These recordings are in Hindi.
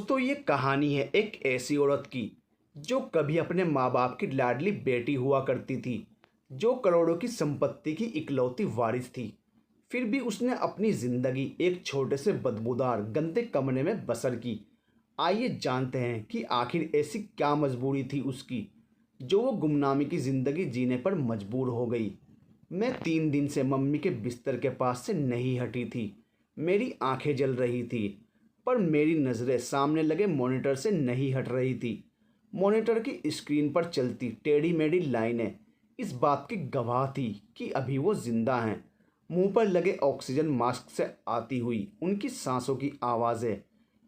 दोस्तों, ये कहानी है एक ऐसी औरत की जो कभी अपने माँ बाप की लाडली बेटी हुआ करती थी, जो करोड़ों की संपत्ति की इकलौती वारिस थी। फिर भी उसने अपनी जिंदगी एक छोटे से बदबूदार गंदे कमरे में बसर की। आइए जानते हैं कि आखिर ऐसी क्या मजबूरी थी उसकी, जो वो गुमनामी की जिंदगी जीने पर मजबूर हो गई। मैं 3 दिन से मम्मी के बिस्तर के पास से नहीं हटी थी। मेरी आंखें जल रही थी, पर मेरी नज़रें सामने लगे मॉनिटर से नहीं हट रही थी। मॉनिटर की स्क्रीन पर चलती टेढ़ी मेढ़ी लाइनें इस बात की गवाह थी कि अभी वो जिंदा हैं। मुंह पर लगे ऑक्सीजन मास्क से आती हुई उनकी सांसों की आवाज़ें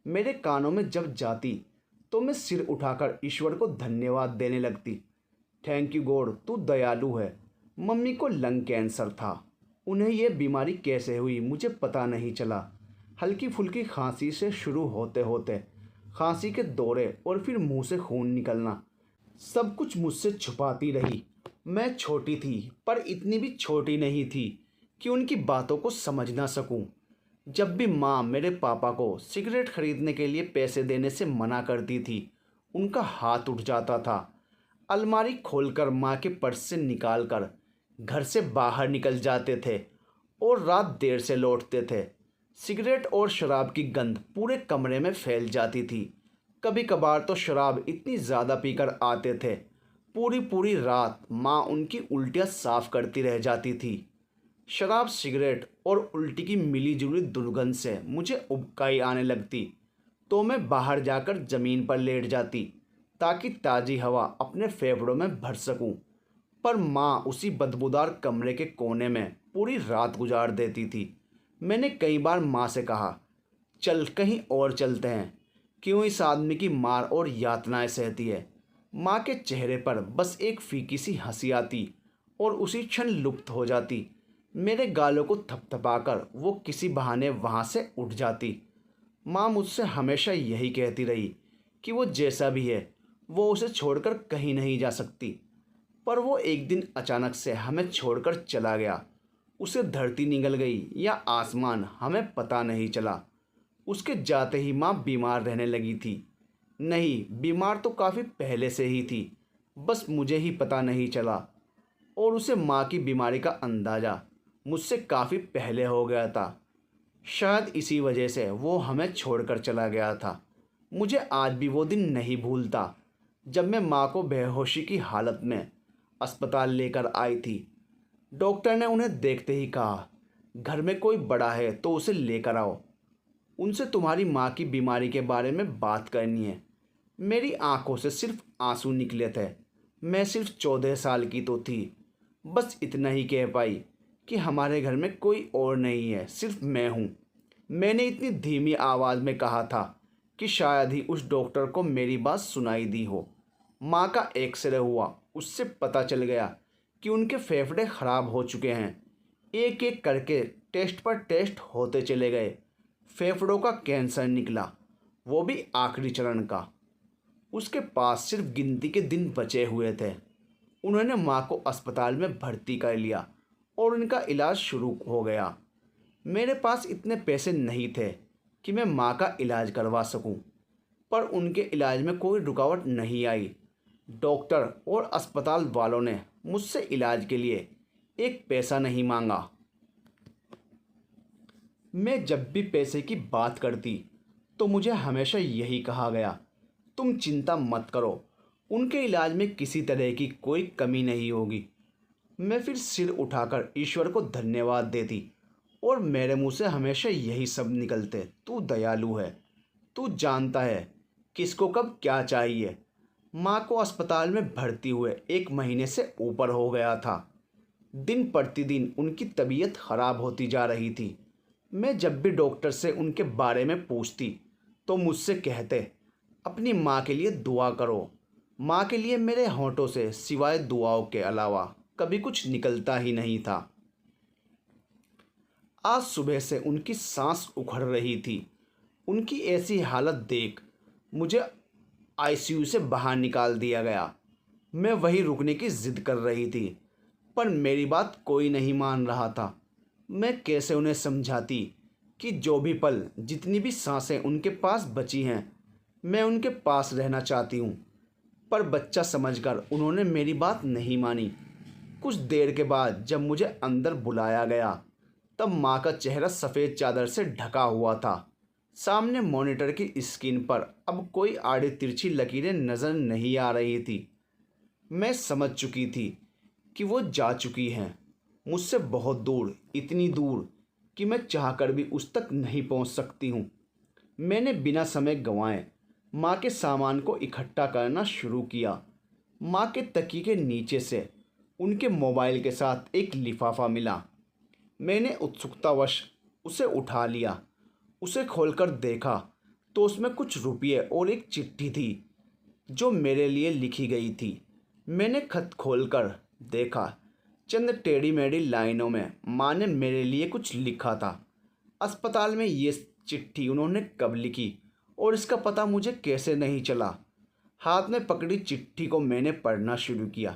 मेरे कानों में जब जाती तो मैं सिर उठाकर ईश्वर को धन्यवाद देने लगती। थैंक यू गॉड, तू दयालु है। मम्मी को लंग कैंसर था। उन्हें यह बीमारी कैसे हुई मुझे पता नहीं चला। हल्की फुल्की खांसी से शुरू होते होते खांसी के दौरे और फिर मुंह से खून निकलना, सब कुछ मुझसे छुपाती रही। मैं छोटी थी, पर इतनी भी छोटी नहीं थी कि उनकी बातों को समझ ना सकूं। जब भी माँ मेरे पापा को सिगरेट खरीदने के लिए पैसे देने से मना करती थी, उनका हाथ उठ जाता था। अलमारी खोलकर माँ के पर्स से निकाल कर घर से बाहर निकल जाते थे और रात देर से लौटते थे। सिगरेट और शराब की गंध पूरे कमरे में फैल जाती थी। कभी कभार तो शराब इतनी ज़्यादा पीकर आते थे, पूरी पूरी रात माँ उनकी उल्टियाँ साफ करती रह जाती थी। शराब, सिगरेट और उल्टी की मिलीजुली दुर्गंध से मुझे उबकाई आने लगती, तो मैं बाहर जाकर ज़मीन पर लेट जाती ताकि ताज़ी हवा अपने फेफड़ों में भर सकूं। पर माँ उसी बदबूदार कमरे के कोने में पूरी रात गुजार देती थी। मैंने कई बार माँ से कहा, चल कहीं और चलते हैं, क्यों इस आदमी की मार और यातनाएं सहती है। माँ के चेहरे पर बस एक फीकी सी हंसी आती और उसी क्षण लुप्त हो जाती। मेरे गालों को थपथपाकर वो किसी बहाने वहाँ से उठ जाती। माँ मुझसे हमेशा यही कहती रही कि वो जैसा भी है, वो उसे छोड़कर कहीं नहीं जा सकती। पर वो एक दिन अचानक से हमें छोड़कर चला गया। उसे धरती निगल गई या आसमान, हमें पता नहीं चला। उसके जाते ही माँ बीमार रहने लगी थी। नहीं, बीमार तो काफ़ी पहले से ही थी, बस मुझे ही पता नहीं चला। और उसे माँ की बीमारी का अंदाज़ा मुझसे काफ़ी पहले हो गया था। शायद इसी वजह से वो हमें छोड़कर चला गया था। मुझे आज भी वो दिन नहीं भूलता, जब मैं माँ को बेहोशी की हालत में अस्पताल लेकर आई थी। डॉक्टर ने उन्हें देखते ही कहा, घर में कोई बड़ा है तो उसे लेकर आओ, उनसे तुम्हारी माँ की बीमारी के बारे में बात करनी है। मेरी आंखों से सिर्फ आंसू निकले थे। मैं सिर्फ 14 साल की तो थी। बस इतना ही कह पाई कि हमारे घर में कोई और नहीं है, सिर्फ मैं हूँ। मैंने इतनी धीमी आवाज़ में कहा था कि शायद ही उस डॉक्टर को मेरी बात सुनाई दी हो। माँ का एक्सरे हुआ, उससे पता चल गया कि उनके फेफड़े ख़राब हो चुके हैं। एक एक करके टेस्ट पर टेस्ट होते चले गए। फेफड़ों का कैंसर निकला, वो भी आखिरी चरण का। उसके पास सिर्फ गिनती के दिन बचे हुए थे। उन्होंने माँ को अस्पताल में भर्ती कर लिया और उनका इलाज शुरू हो गया। मेरे पास इतने पैसे नहीं थे कि मैं माँ का इलाज करवा सकूं, पर उनके इलाज में कोई रुकावट नहीं आई। डॉक्टर और अस्पताल वालों ने मुझसे इलाज के लिए एक पैसा नहीं मांगा। मैं जब भी पैसे की बात करती तो मुझे हमेशा यही कहा गया, तुम चिंता मत करो, उनके इलाज में किसी तरह की कोई कमी नहीं होगी। मैं फिर सिर उठाकर ईश्वर को धन्यवाद देती और मेरे मुंह से हमेशा यही सब निकलते, तू दयालु है, तू जानता है किसको कब क्या चाहिए। माँ को अस्पताल में भर्ती हुए 1 महीने से ऊपर हो गया था। दिन प्रतिदिन उनकी तबीयत खराब होती जा रही थी। मैं जब भी डॉक्टर से उनके बारे में पूछती तो मुझसे कहते, अपनी माँ के लिए दुआ करो। माँ के लिए मेरे होंठों से सिवाय दुआओं के अलावा कभी कुछ निकलता ही नहीं था। आज सुबह से उनकी सांस उखड़ रही थी। उनकी ऐसी हालत देख मुझे आईसीयू से बाहर निकाल दिया गया। मैं वहीं रुकने की जिद कर रही थी, पर मेरी बात कोई नहीं मान रहा था। मैं कैसे उन्हें समझाती कि जो भी पल, जितनी भी सांसें उनके पास बची हैं, मैं उनके पास रहना चाहती हूँ। पर बच्चा समझकर उन्होंने मेरी बात नहीं मानी। कुछ देर के बाद जब मुझे अंदर बुलाया गया तब माँ का चेहरा सफ़ेद चादर से ढका हुआ था। सामने मॉनिटर की स्क्रीन पर अब कोई आड़ी तिरछी लकीरें नज़र नहीं आ रही थी। मैं समझ चुकी थी कि वो जा चुकी हैं, मुझसे बहुत दूर, इतनी दूर कि मैं चाहकर भी उस तक नहीं पहुंच सकती हूं। मैंने बिना समय गंवाए माँ के सामान को इकट्ठा करना शुरू किया। माँ के तकिए के नीचे से उनके मोबाइल के साथ एक लिफाफा मिला। मैंने उत्सुकतावश उसे उठा लिया। उसे खोलकर देखा तो उसमें कुछ रुपये और एक चिट्ठी थी जो मेरे लिए लिखी गई थी। मैंने खत खोलकर देखा। चंद टेढ़ी मेढ़ी लाइनों में माँ ने मेरे लिए कुछ लिखा था। अस्पताल में ये चिट्ठी उन्होंने कब लिखी और इसका पता मुझे कैसे नहीं चला। हाथ में पकड़ी चिट्ठी को मैंने पढ़ना शुरू किया।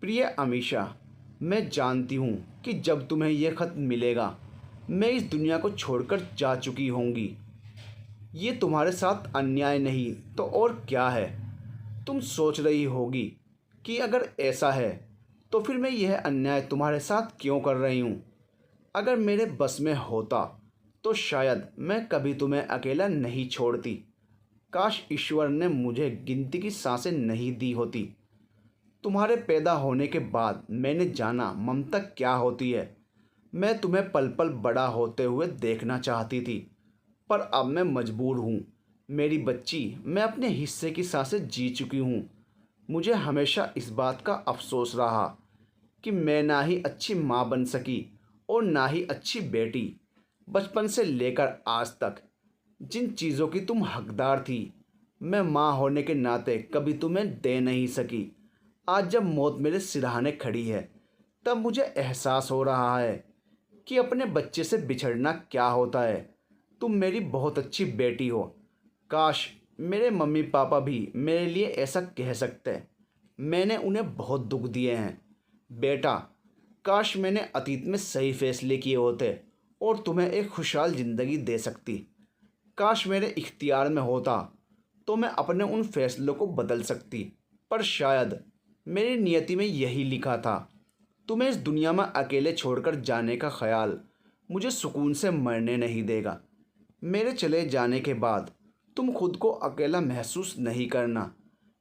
प्रिय अमीषा, मैं जानती हूँ कि जब तुम्हें यह खत मिलेगा मैं इस दुनिया को छोड़कर जा चुकी होंगी। ये तुम्हारे साथ अन्याय नहीं तो और क्या है। तुम सोच रही होगी कि अगर ऐसा है तो फिर मैं यह अन्याय तुम्हारे साथ क्यों कर रही हूँ। अगर मेरे बस में होता तो शायद मैं कभी तुम्हें अकेला नहीं छोड़ती। काश ईश्वर ने मुझे गिनती की सांसें नहीं दी होती। तुम्हारे पैदा होने के बाद मैंने जाना ममता क्या होती है। मैं तुम्हें पल पल बड़ा होते हुए देखना चाहती थी, पर अब मैं मजबूर हूँ। मेरी बच्ची, मैं अपने हिस्से की सांसें जी चुकी हूँ। मुझे हमेशा इस बात का अफसोस रहा कि मैं ना ही अच्छी माँ बन सकी और ना ही अच्छी बेटी। बचपन से लेकर आज तक जिन चीज़ों की तुम हकदार थी मैं माँ होने के नाते कभी तुम्हें दे नहीं सकी। आज जब मौत मेरे सिरहाने खड़ी है तब मुझे एहसास हो रहा है कि अपने बच्चे से बिछड़ना क्या होता है। तुम मेरी बहुत अच्छी बेटी हो। काश मेरे मम्मी पापा भी मेरे लिए ऐसा कह सकते। मैंने उन्हें बहुत दुख दिए हैं बेटा। काश मैंने अतीत में सही फैसले किए होते और तुम्हें एक खुशहाल ज़िंदगी दे सकती। काश मेरे इख्तियार में होता तो मैं अपने उन फैसलों को बदल सकती। पर शायद मेरी नियति में यही लिखा था। तुम्हें इस दुनिया में अकेले छोड़कर जाने का ख्याल मुझे सुकून से मरने नहीं देगा। मेरे चले जाने के बाद तुम खुद को अकेला महसूस नहीं करना।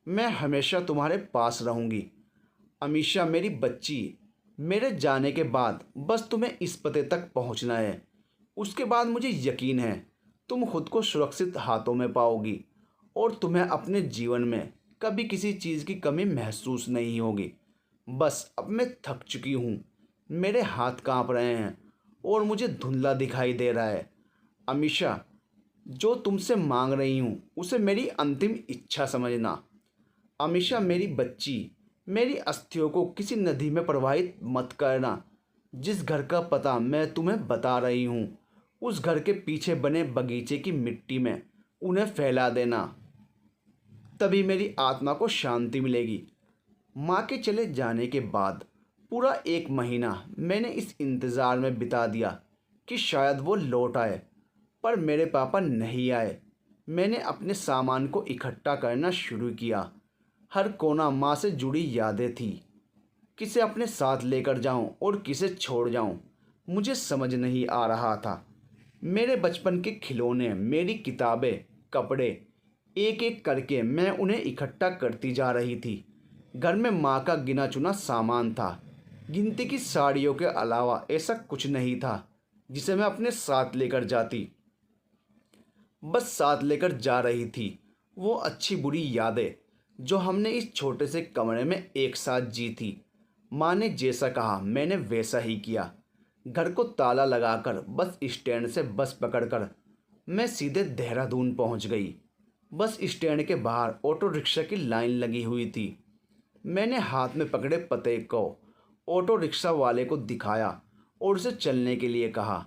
मैं हमेशा तुम्हारे पास रहूँगी। अमीषा मेरी बच्ची, मेरे जाने के बाद बस तुम्हें इस पते तक पहुँचना है। उसके बाद मुझे यकीन है तुम खुद को सुरक्षित हाथों में पाओगी और तुम्हें अपने जीवन में कभी किसी चीज़ की कमी महसूस नहीं होगी। बस अब मैं थक चुकी हूँ। मेरे हाथ कांप रहे हैं और मुझे धुंधला दिखाई दे रहा है। अमीषा, जो तुमसे मांग रही हूँ उसे मेरी अंतिम इच्छा समझना। अमीषा मेरी बच्ची, मेरी अस्थियों को किसी नदी में प्रवाहित मत करना। जिस घर का पता मैं तुम्हें बता रही हूँ उस घर के पीछे बने बगीचे की मिट्टी में उन्हें फैला देना। तभी मेरी आत्मा को शांति मिलेगी। माँ के चले जाने के बाद पूरा 1 महीना मैंने इस इंतज़ार में बिता दिया कि शायद वो लौट आए, पर मेरे पापा नहीं आए। मैंने अपने सामान को इकट्ठा करना शुरू किया। हर कोना माँ से जुड़ी यादें थी। किसे अपने साथ लेकर जाऊं और किसे छोड़ जाऊं मुझे समझ नहीं आ रहा था। मेरे बचपन के खिलौने, मेरी किताबें, कपड़े, एक एक करके मैं उन्हें इकट्ठा करती जा रही थी। घर में माँ का गिना चुना सामान था। गिनती की साड़ियों के अलावा ऐसा कुछ नहीं था जिसे मैं अपने साथ लेकर जाती। बस साथ लेकर जा रही थी वो अच्छी बुरी यादें जो हमने इस छोटे से कमरे में एक साथ जी थी। माँ ने जैसा कहा मैंने वैसा ही किया। घर को ताला लगाकर बस स्टैंड से बस पकड़कर मैं सीधे देहरादून पहुंच गई। बस स्टैंड के बाहर ऑटो रिक्शा की लाइन लगी हुई थी। मैंने हाथ में पकड़े पते को ऑटो रिक्शा वाले को दिखाया और उसे चलने के लिए कहा।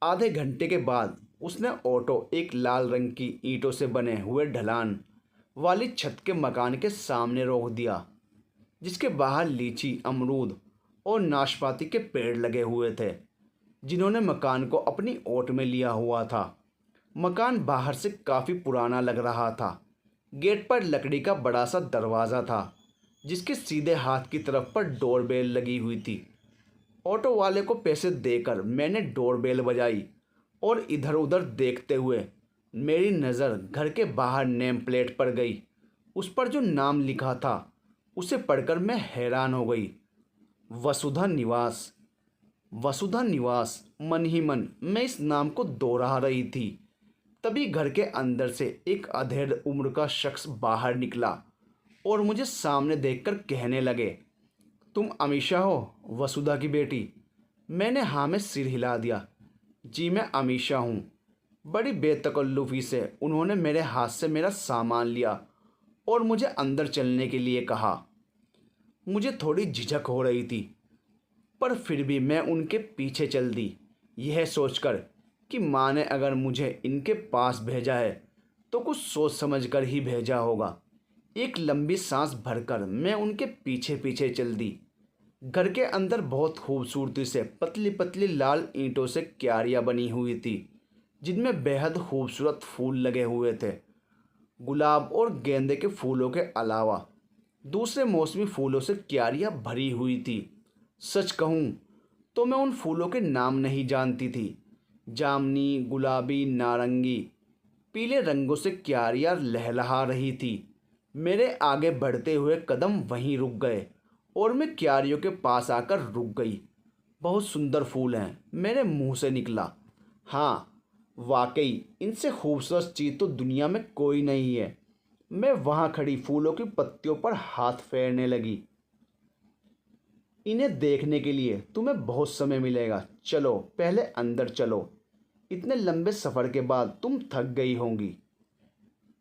आधे घंटे के बाद उसने ऑटो एक लाल रंग की ईंटों से बने हुए ढलान वाली छत के मकान के सामने रोक दिया, जिसके बाहर लीची, अमरूद और नाशपाती के पेड़ लगे हुए थे, जिन्होंने मकान को अपनी ओट में लिया हुआ था। मकान बाहर से काफ़ी पुराना लग रहा था। गेट पर लकड़ी का बड़ा सा दरवाज़ा था, जिसके सीधे हाथ की तरफ पर डोरबेल लगी हुई थी। ऑटो वाले को पैसे देकर मैंने डोरबेल बजाई और इधर उधर देखते हुए मेरी नज़र घर के बाहर नेम प्लेट पर गई। उस पर जो नाम लिखा था उसे पढ़कर मैं हैरान हो गई। वसुधा निवास। वसुधा निवास। मन ही मन मैं इस नाम को दोहरा रही थी। तभी घर के अंदर से एक अधेड़ उम्र का शख्स बाहर निकला और मुझे सामने देखकर कहने लगे, तुम अमीशा हो, वसुधा की बेटी? मैंने हाँ में सिर हिला दिया। जी मैं अमीशा हूँ। बड़ी बेतकल्लुफ़ी से उन्होंने मेरे हाथ से मेरा सामान लिया और मुझे अंदर चलने के लिए कहा। मुझे थोड़ी झिझक हो रही थी, पर फिर भी मैं उनके पीछे चल दी, यह सोचकर कि माँ ने अगर मुझे इनके पास भेजा है तो कुछ सोच समझ कर ही भेजा होगा। एक लंबी सांस भरकर मैं उनके पीछे पीछे चल दी। घर के अंदर बहुत खूबसूरती से पतली पतली लाल ईंटों से क्यारियाँ बनी हुई थी, जिनमें बेहद खूबसूरत फूल लगे हुए थे। गुलाब और गेंदे के फूलों के अलावा दूसरे मौसमी फूलों से क्यारियाँ भरी हुई थी। सच कहूँ तो मैं उन फूलों के नाम नहीं जानती थी। जामनी, गुलाबी, नारंगी, पीले रंगों से क्यारियाँ लहलहा रही थी। मेरे आगे बढ़ते हुए कदम वहीं रुक गए और मैं क्यारियों के पास आकर रुक गई। बहुत सुंदर फूल हैं, मेरे मुंह से निकला। हाँ, वाकई इनसे खूबसूरत चीज़ तो दुनिया में कोई नहीं है। मैं वहाँ खड़ी फूलों की पत्तियों पर हाथ फेरने लगी। इन्हें देखने के लिए तुम्हें बहुत समय मिलेगा। चलो पहले अंदर चलो। इतने लंबे सफ़र के बाद तुम थक गई होंगी।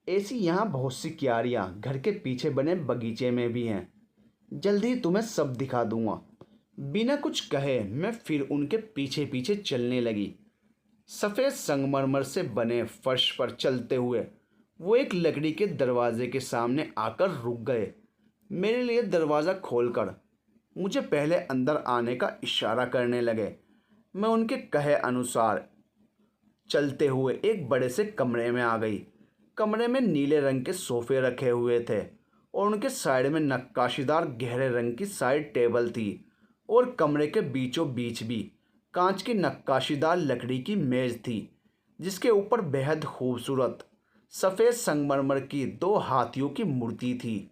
ऐसी यहाँ बहुत सी क्यारियाँ घर के पीछे बने बगीचे में भी हैं। जल्दी ही तुम्हें सब दिखा दूंगा। बिना कुछ कहे मैं फिर उनके पीछे पीछे चलने लगी। सफ़ेद संगमरमर से बने फर्श पर चलते हुए वो एक लकड़ी के दरवाजे के सामने आकर रुक गए। मेरे लिए दरवाज़ा खोलकर मुझे पहले अंदर आने का इशारा करने लगे। मैं उनके कहे अनुसार चलते हुए एक बड़े से कमरे में आ गई। कमरे में नीले रंग के सोफ़े रखे हुए थे और उनके साइड में नक्काशीदार गहरे रंग की साइड टेबल थी और कमरे के बीचों बीच भी कांच की नक्काशीदार लकड़ी की मेज़ थी, जिसके ऊपर बेहद खूबसूरत सफ़ेद संगमरमर की दो हाथियों की मूर्ति थी।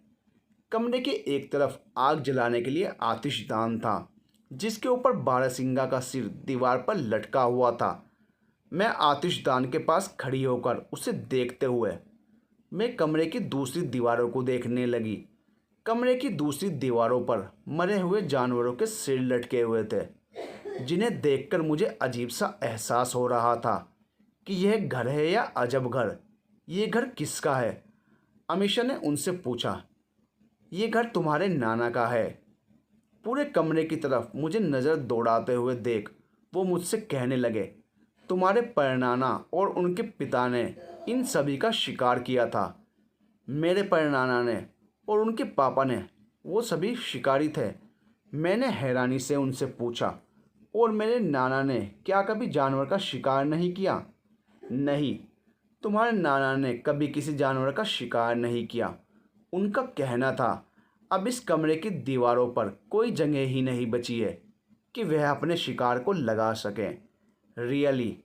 कमरे के एक तरफ आग जलाने के लिए आतिशदान था, जिसके ऊपर बारहसिंगा का सिर दीवार पर लटका हुआ था। मैं आतिशदान के पास खड़ी होकर उसे देखते हुए मैं कमरे की दूसरी दीवारों को देखने लगी। कमरे की दूसरी दीवारों पर मरे हुए जानवरों के सिर लटके हुए थे, जिन्हें देखकर मुझे अजीब सा एहसास हो रहा था कि यह घर है या अजब घर। ये घर किसका है? अमीशा ने उनसे पूछा। ये घर तुम्हारे नाना का है। पूरे कमरे की तरफ मुझे नज़र दौड़ाते हुए देख वो मुझसे कहने लगे, तुम्हारे परनाना और उनके पिता ने इन सभी का शिकार किया था। मेरे परनाना ने और उनके पापा ने, वो सभी शिकारी थे। मैंने हैरानी से उनसे पूछा, और मेरे नाना ने क्या कभी जानवर का शिकार नहीं किया? नहीं, तुम्हारे नाना ने कभी किसी जानवर का शिकार नहीं किया। उनका कहना था, अब इस कमरे की दीवारों पर कोई जगह ही नहीं बची है कि वह अपने शिकार को लगा सकें। रियली?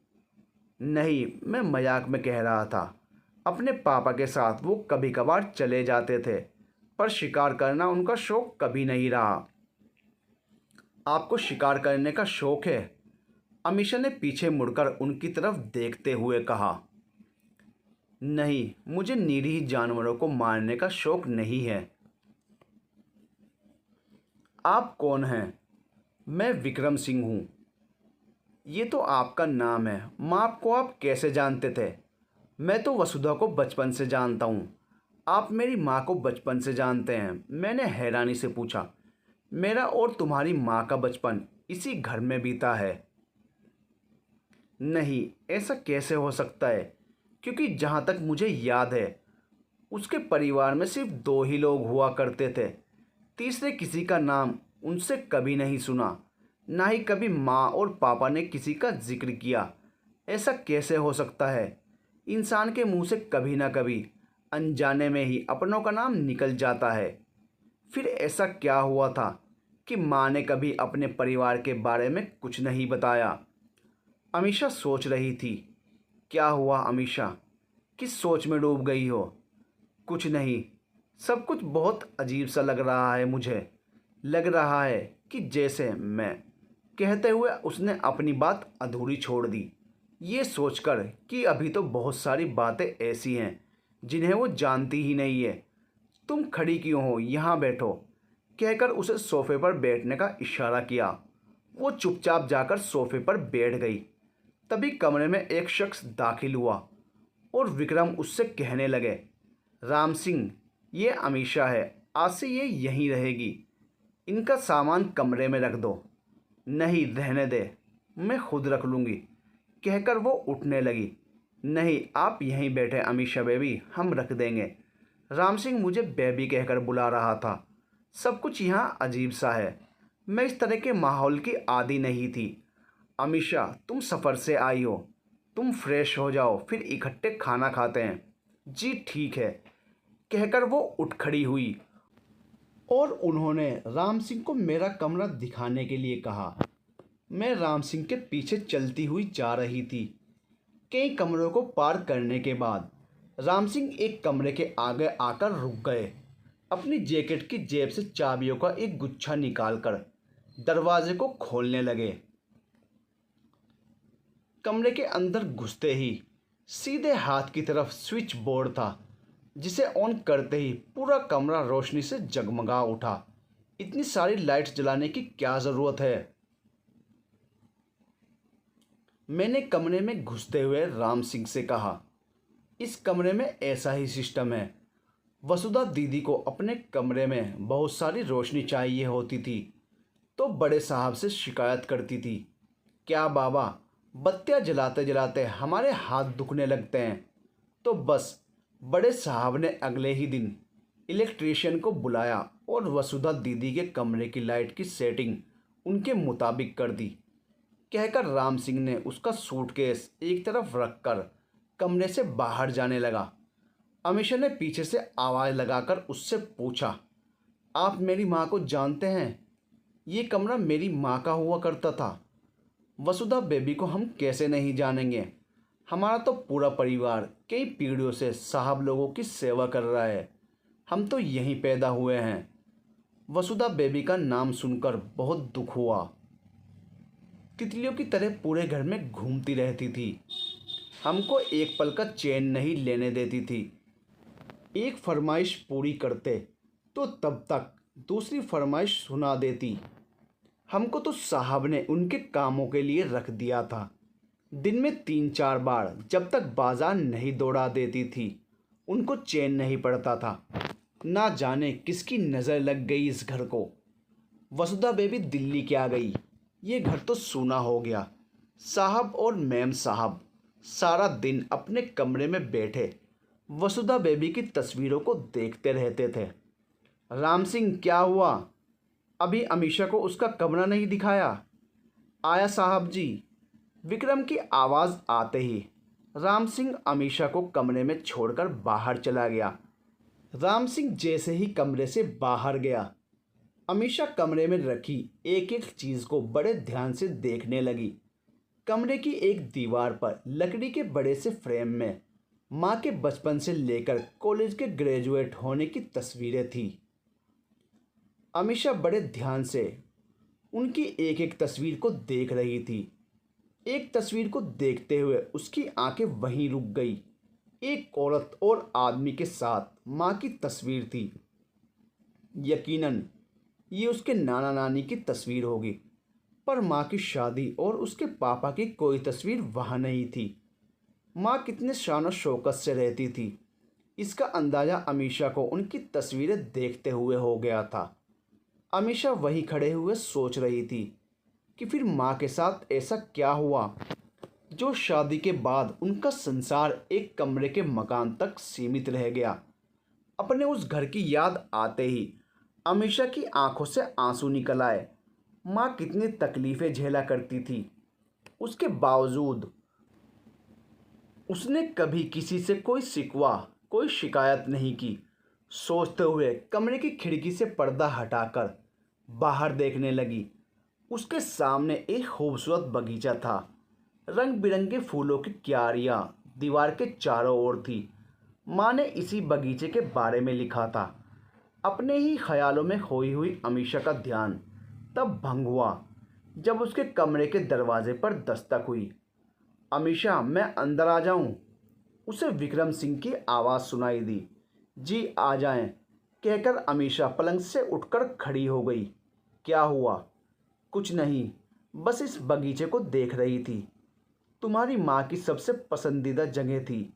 नहीं, मैं मजाक में कह रहा था। अपने पापा के साथ वो कभी कभार चले जाते थे, पर शिकार करना उनका शौक़ कभी नहीं रहा। आपको शिकार करने का शौक़ है? अमीशा ने पीछे मुड़कर उनकी तरफ देखते हुए कहा। नहीं, मुझे निरीह जानवरों को मारने का शौक़ नहीं है। आप कौन हैं? मैं विक्रम सिंह हूँ। ये तो आपका नाम है। माँ को आप कैसे जानते थे? मैं तो वसुधा को बचपन से जानता हूँ। आप मेरी माँ को बचपन से जानते हैं? मैंने हैरानी से पूछा। मेरा और तुम्हारी माँ का बचपन इसी घर में बीता है। नहीं, ऐसा कैसे हो सकता है? क्योंकि जहाँ तक मुझे याद है उसके परिवार में सिर्फ दो ही लोग हुआ करते थे। तीसरे किसी का नाम उनसे कभी नहीं सुना। ना ही कभी माँ और पापा ने किसी का जिक्र किया। ऐसा कैसे हो सकता है? इंसान के मुंह से कभी ना कभी अनजाने में ही अपनों का नाम निकल जाता है। फिर ऐसा क्या हुआ था कि माँ ने कभी अपने परिवार के बारे में कुछ नहीं बताया? अमीषा सोच रही थी। क्या हुआ अमीषा, किस सोच में डूब गई हो? कुछ नहीं, सब कुछ बहुत अजीब सा लग रहा है मुझे। लग रहा है कि जैसे मैं, कहते हुए उसने अपनी बात अधूरी छोड़ दी, ये सोचकर कि अभी तो बहुत सारी बातें ऐसी हैं जिन्हें वो जानती ही नहीं है। तुम खड़ी क्यों हो, यहाँ बैठो, कहकर उसे सोफे पर बैठने का इशारा किया। वो चुपचाप जाकर सोफे पर बैठ गई। तभी कमरे में एक शख्स दाखिल हुआ और विक्रम उससे कहने लगे, राम सिंह, ये अमीषा है, आज से ये यहीं रहेगी। इनका सामान कमरे में रख दो। नहीं, रहने दे, मैं खुद रख लूँगी, कहकर वो उठने लगी। नहीं, आप यहीं बैठे अमीषा बेबी, हम रख देंगे। राम सिंह मुझे बेबी कहकर बुला रहा था। सब कुछ यहाँ अजीब सा है। मैं इस तरह के माहौल की आदी नहीं थी। अमीषा, तुम सफ़र से आई हो, तुम फ्रेश हो जाओ, फिर इकट्ठे खाना खाते हैं। जी ठीक है, कहकर वो उठ खड़ी हुई और उन्होंने राम सिंह को मेरा कमरा दिखाने के लिए कहा। मैं राम सिंह के पीछे चलती हुई जा रही थी। कई कमरों को पार करने के बाद राम सिंह एक कमरे के आगे आकर रुक गए। अपनी जैकेट की जेब से चाबियों का एक गुच्छा निकालकर दरवाजे को खोलने लगे। कमरे के अंदर घुसते ही सीधे हाथ की तरफ स्विच बोर्ड था, जिसे ऑन करते ही पूरा कमरा रोशनी से जगमगा उठा। इतनी सारी लाइट्स जलाने की क्या ज़रूरत है? मैंने कमरे में घुसते हुए राम सिंह से कहा, इस कमरे में ऐसा ही सिस्टम है। वसुधा दीदी को अपने कमरे में बहुत सारी रोशनी चाहिए होती थी तो बड़े साहब से शिकायत करती थी। क्या बाबा, बत्तियां जलाते जलाते हमारे हाथ दुखने लगते हैं। तो बस बड़े साहब ने अगले ही दिन इलेक्ट्रीशियन को बुलाया और वसुधा दीदी के कमरे की लाइट की सेटिंग उनके मुताबिक कर दी, कहकर राम सिंह ने उसका सूटकेस एक तरफ रखकर कमरे से बाहर जाने लगा। अमीषा ने पीछे से आवाज़ लगाकर उससे पूछा, आप मेरी माँ को जानते हैं? ये कमरा मेरी माँ का हुआ करता था। वसुधा बेबी को हम कैसे नहीं जानेंगे? हमारा तो पूरा परिवार कई पीढ़ियों से साहब लोगों की सेवा कर रहा है। हम तो यहीं पैदा हुए हैं। वसुधा बेबी का नाम सुनकर बहुत दुख हुआ। तितलियों की तरह पूरे घर में घूमती रहती थी। हमको एक पल का चैन नहीं लेने देती थी। एक फरमाइश पूरी करते तो तब तक दूसरी फरमाइश सुना देती। हमको तो साहब ने उनके कामों के लिए रख दिया था। दिन में 3-4 बार जब तक बाजार नहीं दौड़ा देती थी, उनको चैन नहीं पड़ता था। ना जाने किसकी नज़र लग गई इस घर को। वसुधा बेबी दिल्ली क्या गई, ये घर तो सूना हो गया। साहब और मैम साहब सारा दिन अपने कमरे में बैठे वसुधा बेबी की तस्वीरों को देखते रहते थे। राम सिंह, क्या हुआ? अभी अमीषा को उसका कमरा नहीं दिखाया? आया साहब जी। विक्रम की आवाज़ आते ही राम सिंह अमीषा को कमरे में छोड़कर बाहर चला गया। राम सिंह जैसे ही कमरे से बाहर गया, अमीषा कमरे में रखी एक एक चीज़ को बड़े ध्यान से देखने लगी। कमरे की एक दीवार पर लकड़ी के बड़े से फ्रेम में माँ के बचपन से लेकर कॉलेज के ग्रेजुएट होने की तस्वीरें थी। अमीषा बड़े ध्यान से उनकी एक एक तस्वीर को देख रही थी। एक तस्वीर को देखते हुए उसकी आंखें वहीं रुक गई। एक औरत और आदमी के साथ माँ की तस्वीर थी। यकीनन ये उसके नाना नानी की तस्वीर होगी, पर माँ की शादी और उसके पापा की कोई तस्वीर वहाँ नहीं थी। माँ कितने शान और शौकत से रहती थी, इसका अंदाज़ा अमीषा को उनकी तस्वीरें देखते हुए हो गया था। अमीषा वहीं खड़े हुए सोच रही थी कि फिर माँ के साथ ऐसा क्या हुआ जो शादी के बाद उनका संसार एक कमरे के मकान तक सीमित रह गया। अपने उस घर की याद आते ही अमीषा की आंखों से आंसू निकल आए। माँ कितनी तकलीफ़ें झेला करती थी, उसके बावजूद उसने कभी किसी से कोई शिकवा, कोई शिकायत नहीं की। सोचते हुए कमरे की खिड़की से पर्दा हटाकर बाहर देखने लगी। उसके सामने एक खूबसूरत बगीचा था। रंग बिरंगे फूलों की क्यारियां दीवार के चारों ओर थी। माँ ने इसी बगीचे के बारे में लिखा था। अपने ही ख्यालों में खोई हुई अमीशा का ध्यान तब भंग हुआ जब उसके कमरे के दरवाजे पर दस्तक हुई। अमीशा, मैं अंदर आ जाऊं? उसे विक्रम सिंह की आवाज़ सुनाई दी। जी आ जाएं, कहकर अमीशा पलंग से उठकर खड़ी हो गई। क्या हुआ? कुछ नहीं, बस इस बगीचे को देख रही थी। तुम्हारी माँ की सबसे पसंदीदा जगह थी,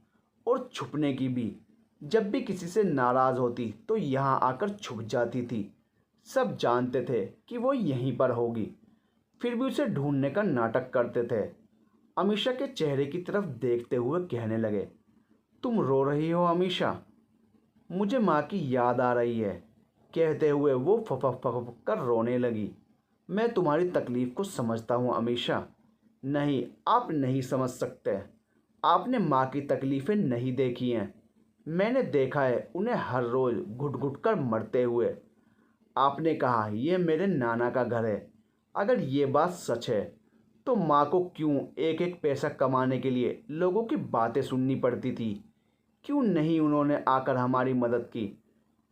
और छुपने की भी। जब भी किसी से नाराज़ होती तो यहाँ आकर छुप जाती थी। सब जानते थे कि वो यहीं पर होगी, फिर भी उसे ढूंढने का नाटक करते थे। अमीशा के चेहरे की तरफ देखते हुए कहने लगे, तुम रो रही हो अमीशा? मुझे माँ की याद आ रही है, कहते हुए वो फपक फपक कर रोने लगी। मैं तुम्हारी तकलीफ़ को समझता हूँ अमीशा। नहीं, आप नहीं समझ सकते। आपने माँ की तकलीफ़ें नहीं देखी हैं। मैंने देखा है उन्हें हर रोज़ घुट घुट कर मरते हुए। आपने कहा यह मेरे नाना का घर है। अगर ये बात सच है तो माँ को क्यों एक एक पैसा कमाने के लिए लोगों की बातें सुननी पड़ती थी? क्यों नहीं उन्होंने आकर हमारी मदद की?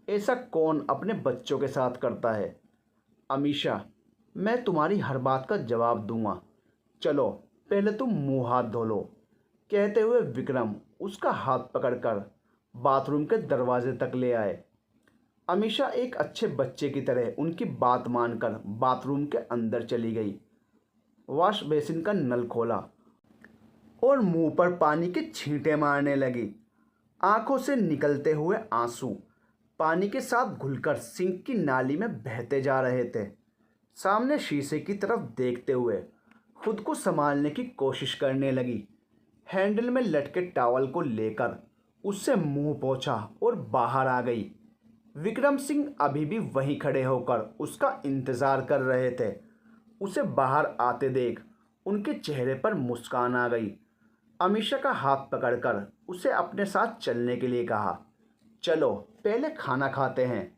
ऐसा कौन अपने बच्चों के साथ करता है? अमीशा, मैं तुम्हारी हर बात का जवाब दूंगा। चलो पहले तुम मुंह हाथ धो लो, कहते हुए विक्रम उसका हाथ पकड़कर बाथरूम के दरवाजे तक ले आए। अमीशा एक अच्छे बच्चे की तरह उनकी बात मानकर बाथरूम के अंदर चली गई। वॉश बेसिन का नल खोला और मुंह पर पानी के छींटे मारने लगी। आंखों से निकलते हुए आंसू पानी के साथ घुलकर सिंक की नाली में बहते जा रहे थे। सामने शीशे की तरफ देखते हुए खुद को संभालने की कोशिश करने लगी। हैंडल में लटके टॉवल को लेकर उससे मुंह पोंछा और बाहर आ गई। विक्रम सिंह अभी भी वहीं खड़े होकर उसका इंतज़ार कर रहे थे। उसे बाहर आते देख उनके चेहरे पर मुस्कान आ गई। अमीशा का हाथ पकड़कर उसे अपने साथ चलने के लिए कहा। चलो पहले खाना खाते हैं।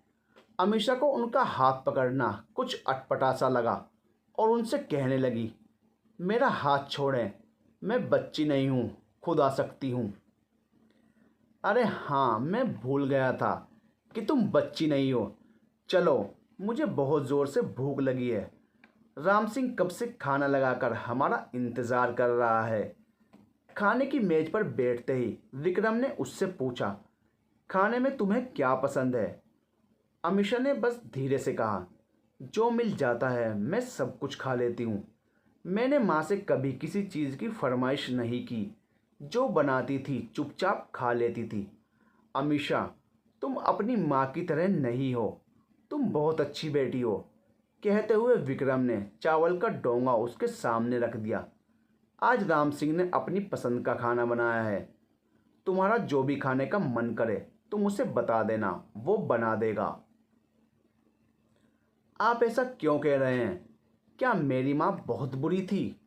अमीशा को उनका हाथ पकड़ना कुछ अटपटा सा लगा और उनसे कहने लगी, मेरा हाथ छोड़ें, मैं बच्ची नहीं हूँ, खुद आ सकती हूँ। अरे हाँ, मैं भूल गया था कि तुम बच्ची नहीं हो। चलो, मुझे बहुत ज़ोर से भूख लगी है। राम सिंह कब से खाना लगाकर हमारा इंतज़ार कर रहा है। खाने की मेज़ पर बैठते ही विक्रम ने उससे पूछा, खाने में तुम्हें क्या पसंद है? अमीशा ने बस धीरे से कहा, जो मिल जाता है मैं सब कुछ खा लेती हूँ। मैंने माँ से कभी किसी चीज़ की फरमाइश नहीं की। जो बनाती थी चुपचाप खा लेती थी। अमीशा, तुम अपनी माँ की तरह नहीं हो। तुम बहुत अच्छी बेटी हो, कहते हुए विक्रम ने चावल का डोंगा उसके सामने रख दिया। आज राम सिंह ने अपनी पसंद का खाना बनाया है। तुम्हारा जो भी खाने का मन करे तुम उसे बता देना, वो बना देगा। आप ऐसा क्यों कह रहे हैं? क्या मेरी माँ बहुत बुरी थी?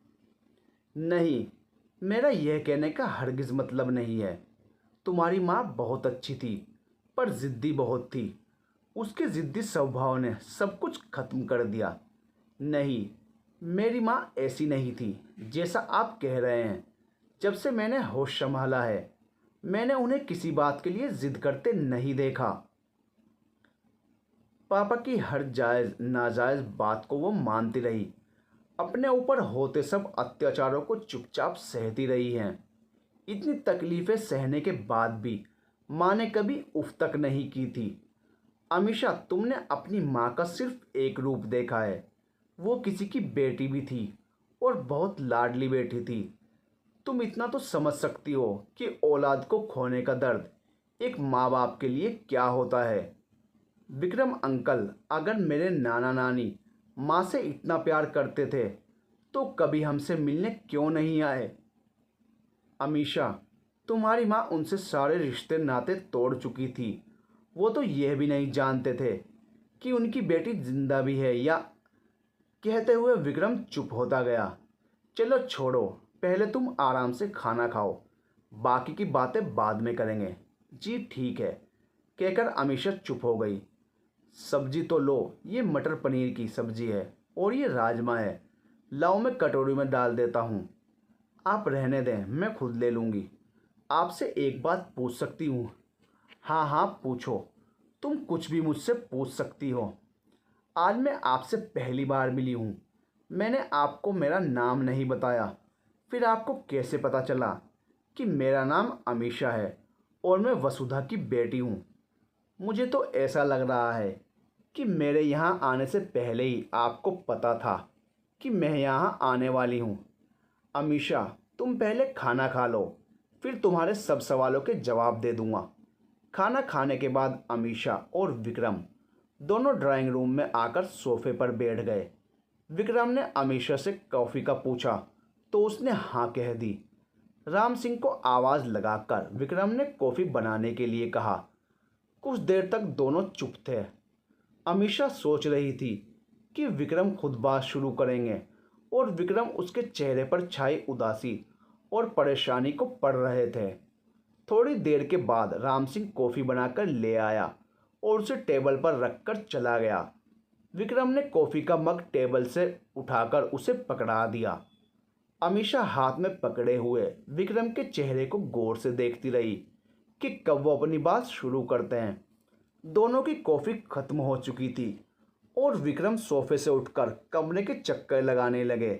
नहीं, मेरा यह कहने का हरगिज़ मतलब नहीं है। तुम्हारी माँ बहुत अच्छी थी, पर ज़िद्दी बहुत थी। उसके ज़िद्दी स्वभाव ने सब कुछ खत्म कर दिया। नहीं, मेरी माँ ऐसी नहीं थी जैसा आप कह रहे हैं। जब से मैंने होश संभाला है मैंने उन्हें किसी बात के लिए ज़िद करते नहीं देखा। पापा की हर जायज़ नाजायज़ बात को वो मानती रही। अपने ऊपर होते सब अत्याचारों को चुपचाप सहती रही हैं। इतनी तकलीफ़ें सहने के बाद भी माँ ने कभी उफ तक नहीं की थी। अमीशा, तुमने अपनी माँ का सिर्फ एक रूप देखा है। वो किसी की बेटी भी थी और बहुत लाडली बेटी थी। तुम इतना तो समझ सकती हो कि औलाद को खोने का दर्द एक माँ बाप के लिए क्या होता है। विक्रम अंकल, अगर मेरे नाना नानी माँ से इतना प्यार करते थे तो कभी हमसे मिलने क्यों नहीं आए? अमीशा, तुम्हारी माँ उनसे सारे रिश्ते नाते तोड़ चुकी थी। वो तो यह भी नहीं जानते थे कि उनकी बेटी जिंदा भी है या। कहते हुए विक्रम चुप होता गया। चलो छोड़ो, पहले तुम आराम से खाना खाओ। बाकी की बातें बाद में करेंगे। जी ठीक है, कहकर अमीशा चुप हो गई। सब्जी तो लो, ये मटर पनीर की सब्जी है और ये राजमा है। लाओ मैं कटोरी में डाल देता हूँ। आप रहने दें, मैं खुद ले लूँगी। आपसे एक बात पूछ सकती हूँ? हाँ हाँ पूछो, तुम कुछ भी मुझसे पूछ सकती हो। आज मैं आपसे पहली बार मिली हूँ। मैंने आपको मेरा नाम नहीं बताया, फिर आपको कैसे पता चला कि मेरा नाम अमीशा है और मैं वसुधा की बेटी हूँ? मुझे तो ऐसा लग रहा है कि मेरे यहाँ आने से पहले ही आपको पता था कि मैं यहाँ आने वाली हूँ। अमीशा, तुम पहले खाना खा लो, फिर तुम्हारे सब सवालों के जवाब दे दूँगा। खाना खाने के बाद अमीशा और विक्रम दोनों ड्राइंग रूम में आकर सोफे पर बैठ गए। विक्रम ने अमीशा से कॉफ़ी का पूछा तो उसने हाँ कह दी। राम सिंह को आवाज़ लगाकर विक्रम ने कॉफ़ी बनाने के लिए कहा। कुछ देर तक दोनों चुप थे। अमीशा सोच रही थी कि विक्रम खुद बात शुरू करेंगे और विक्रम उसके चेहरे पर छाई उदासी और परेशानी को पढ़ रहे थे। थोड़ी देर के बाद राम सिंह कॉफ़ी बनाकर ले आया और उसे टेबल पर रखकर चला गया। विक्रम ने कॉफ़ी का मग टेबल से उठाकर उसे पकड़ा दिया। अमीशा हाथ में पकड़े हुए विक्रम के चेहरे को गौर से देखती रही कि कब वो अपनी बात शुरू करते हैं। दोनों की कॉफ़ी खत्म हो चुकी थी और विक्रम सोफे से उठकर कमरे के चक्कर लगाने लगे।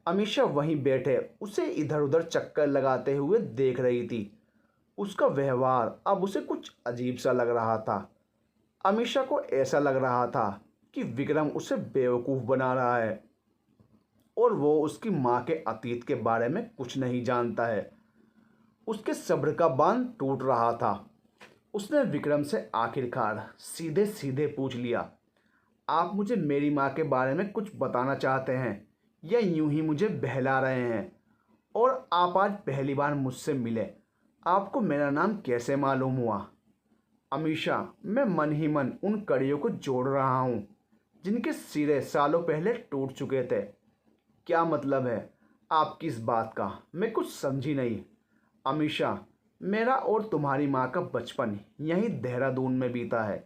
अमीशा वहीं बैठे उसे इधर उधर चक्कर लगाते हुए देख रही थी। उसका व्यवहार अब उसे कुछ अजीब सा लग रहा था। अमीशा को ऐसा लग रहा था कि विक्रम उसे बेवकूफ़ बना रहा है और वो उसकी माँ के अतीत के बारे में कुछ नहीं जानता है। उसके सब्र का बांध टूट रहा था। उसने विक्रम से आखिरकार सीधे सीधे पूछ लिया, आप मुझे मेरी माँ के बारे में कुछ बताना चाहते हैं या यूं ही मुझे बहला रहे हैं? और आप आज पहली बार मुझसे मिले, आपको मेरा नाम कैसे मालूम हुआ? अमीशा, मैं मन ही मन उन कड़ियों को जोड़ रहा हूँ जिनके सिरे सालों पहले टूट चुके थे। क्या मतलब है आपकी इस बात का? मैं कुछ समझी नहीं। अमीशा, मेरा और तुम्हारी माँ का बचपन यहीं देहरादून में बीता है।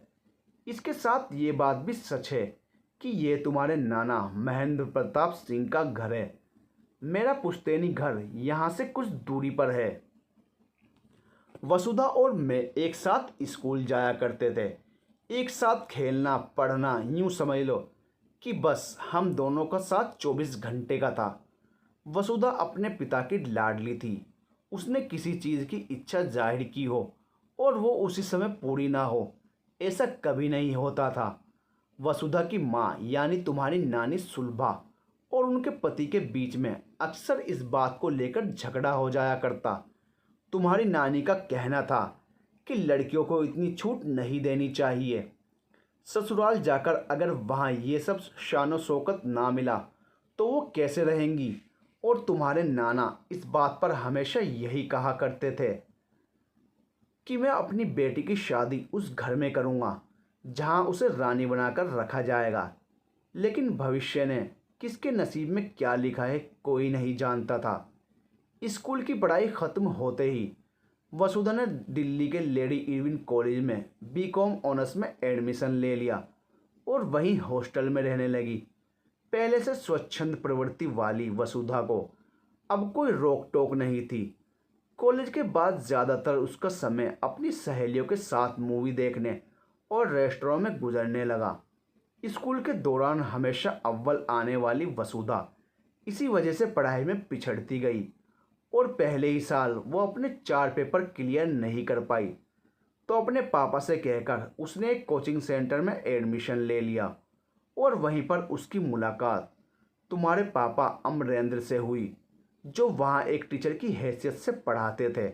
इसके साथ ये बात भी सच है कि ये तुम्हारे नाना महेंद्र प्रताप सिंह का घर है। मेरा पुश्तैनी घर यहाँ से कुछ दूरी पर है। वसुधा और मैं एक साथ स्कूल जाया करते थे। एक साथ खेलना पढ़ना, यूँ समझ लो कि बस हम दोनों का साथ 24 घंटे का था। वसुधा अपने पिता की लाडली थी। उसने किसी चीज़ की इच्छा जाहिर की हो और वो उसी समय पूरी ना हो, ऐसा कभी नहीं होता था। वसुधा की माँ यानी तुम्हारी नानी सुलभा और उनके पति के बीच में अक्सर इस बात को लेकर झगड़ा हो जाया करता। तुम्हारी नानी का कहना था कि लड़कियों को इतनी छूट नहीं देनी चाहिए। ससुराल जाकर अगर वहाँ ये सब शानो शौकत ना मिला तो वो कैसे रहेंगी? और तुम्हारे नाना इस बात पर हमेशा यही कहा करते थे कि मैं अपनी बेटी की शादी उस घर में करूँगा जहाँ उसे रानी बनाकर रखा जाएगा। लेकिन भविष्य ने किसके नसीब में क्या लिखा है कोई नहीं जानता था। स्कूल की पढ़ाई ख़त्म होते ही वसुधा ने दिल्ली के लेडी इरविन कॉलेज में बीकॉम ऑनर्स में एडमिशन ले लिया और वहीं हॉस्टल में रहने लगी। पहले से स्वच्छंद प्रवृत्ति वाली वसुधा को अब कोई रोक टोक नहीं थी। कॉलेज के बाद ज़्यादातर उसका समय अपनी सहेलियों के साथ मूवी देखने और रेस्टोरेंट में गुजरने लगा। स्कूल के दौरान हमेशा अव्वल आने वाली वसुधा इसी वजह से पढ़ाई में पिछड़ती गई और पहले ही साल वो अपने 4 पेपर क्लियर नहीं कर पाई तो अपने पापा से कहकर उसने एक कोचिंग सेंटर में एडमिशन ले लिया और वहीं पर उसकी मुलाकात तुम्हारे पापा अमरेंद्र से हुई, जो वहाँ एक टीचर की हैसियत से पढ़ाते थे।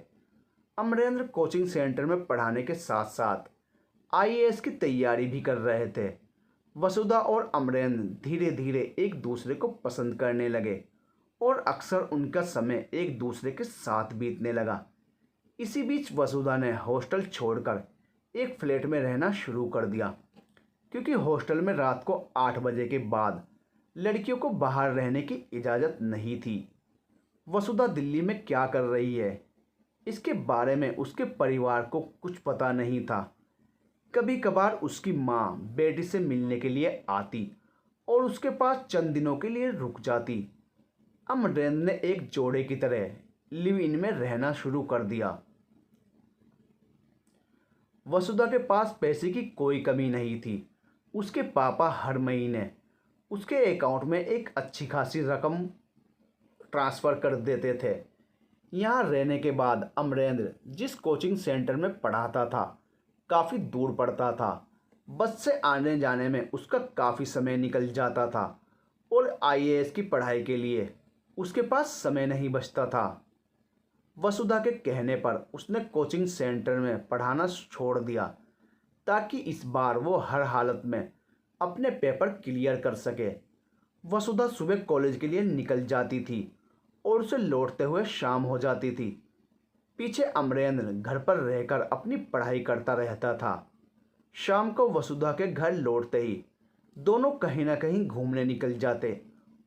अमरेंद्र कोचिंग सेंटर में पढ़ाने के साथ साथ आईएएस की तैयारी भी कर रहे थे। वसुधा और अमरेंद्र धीरे धीरे एक दूसरे को पसंद करने लगे और अक्सर उनका समय एक दूसरे के साथ बीतने लगा। इसी बीच वसुधा ने हॉस्टल छोड़कर एक फ्लैट में रहना शुरू कर दिया, क्योंकि हॉस्टल में रात को 8 बजे के बाद लड़कियों को बाहर रहने की इजाज़त नहीं थी। वसुधा दिल्ली में क्या कर रही है इसके बारे में उसके परिवार को कुछ पता नहीं था। कभी कभार उसकी माँ बेटी से मिलने के लिए आती और उसके पास चंद दिनों के लिए रुक जाती। अमरेंद्र ने एक जोड़े की तरह लिव इन में रहना शुरू कर दिया। वसुधा के पास पैसे की कोई कमी नहीं थी। उसके पापा हर महीने उसके अकाउंट में एक अच्छी खासी रकम ट्रांसफ़र कर देते थे। यहाँ रहने के बाद अमरेंद्र जिस कोचिंग सेंटर में पढ़ाता था काफ़ी दूर पड़ता था। बस से आने जाने में उसका काफ़ी समय निकल जाता था और आईएएस की पढ़ाई के लिए उसके पास समय नहीं बचता था। वसुधा के कहने पर उसने कोचिंग सेंटर में पढ़ाना छोड़ दिया ताकि इस बार वो हर हालत में अपने पेपर क्लियर कर सके। वसुधा सुबह कॉलेज के लिए निकल जाती थी और उसे लौटते हुए शाम हो जाती थी। पीछे अमरेंद्र घर पर रहकर अपनी पढ़ाई करता रहता था। शाम को वसुधा के घर लौटते ही दोनों कहीं ना कहीं घूमने निकल जाते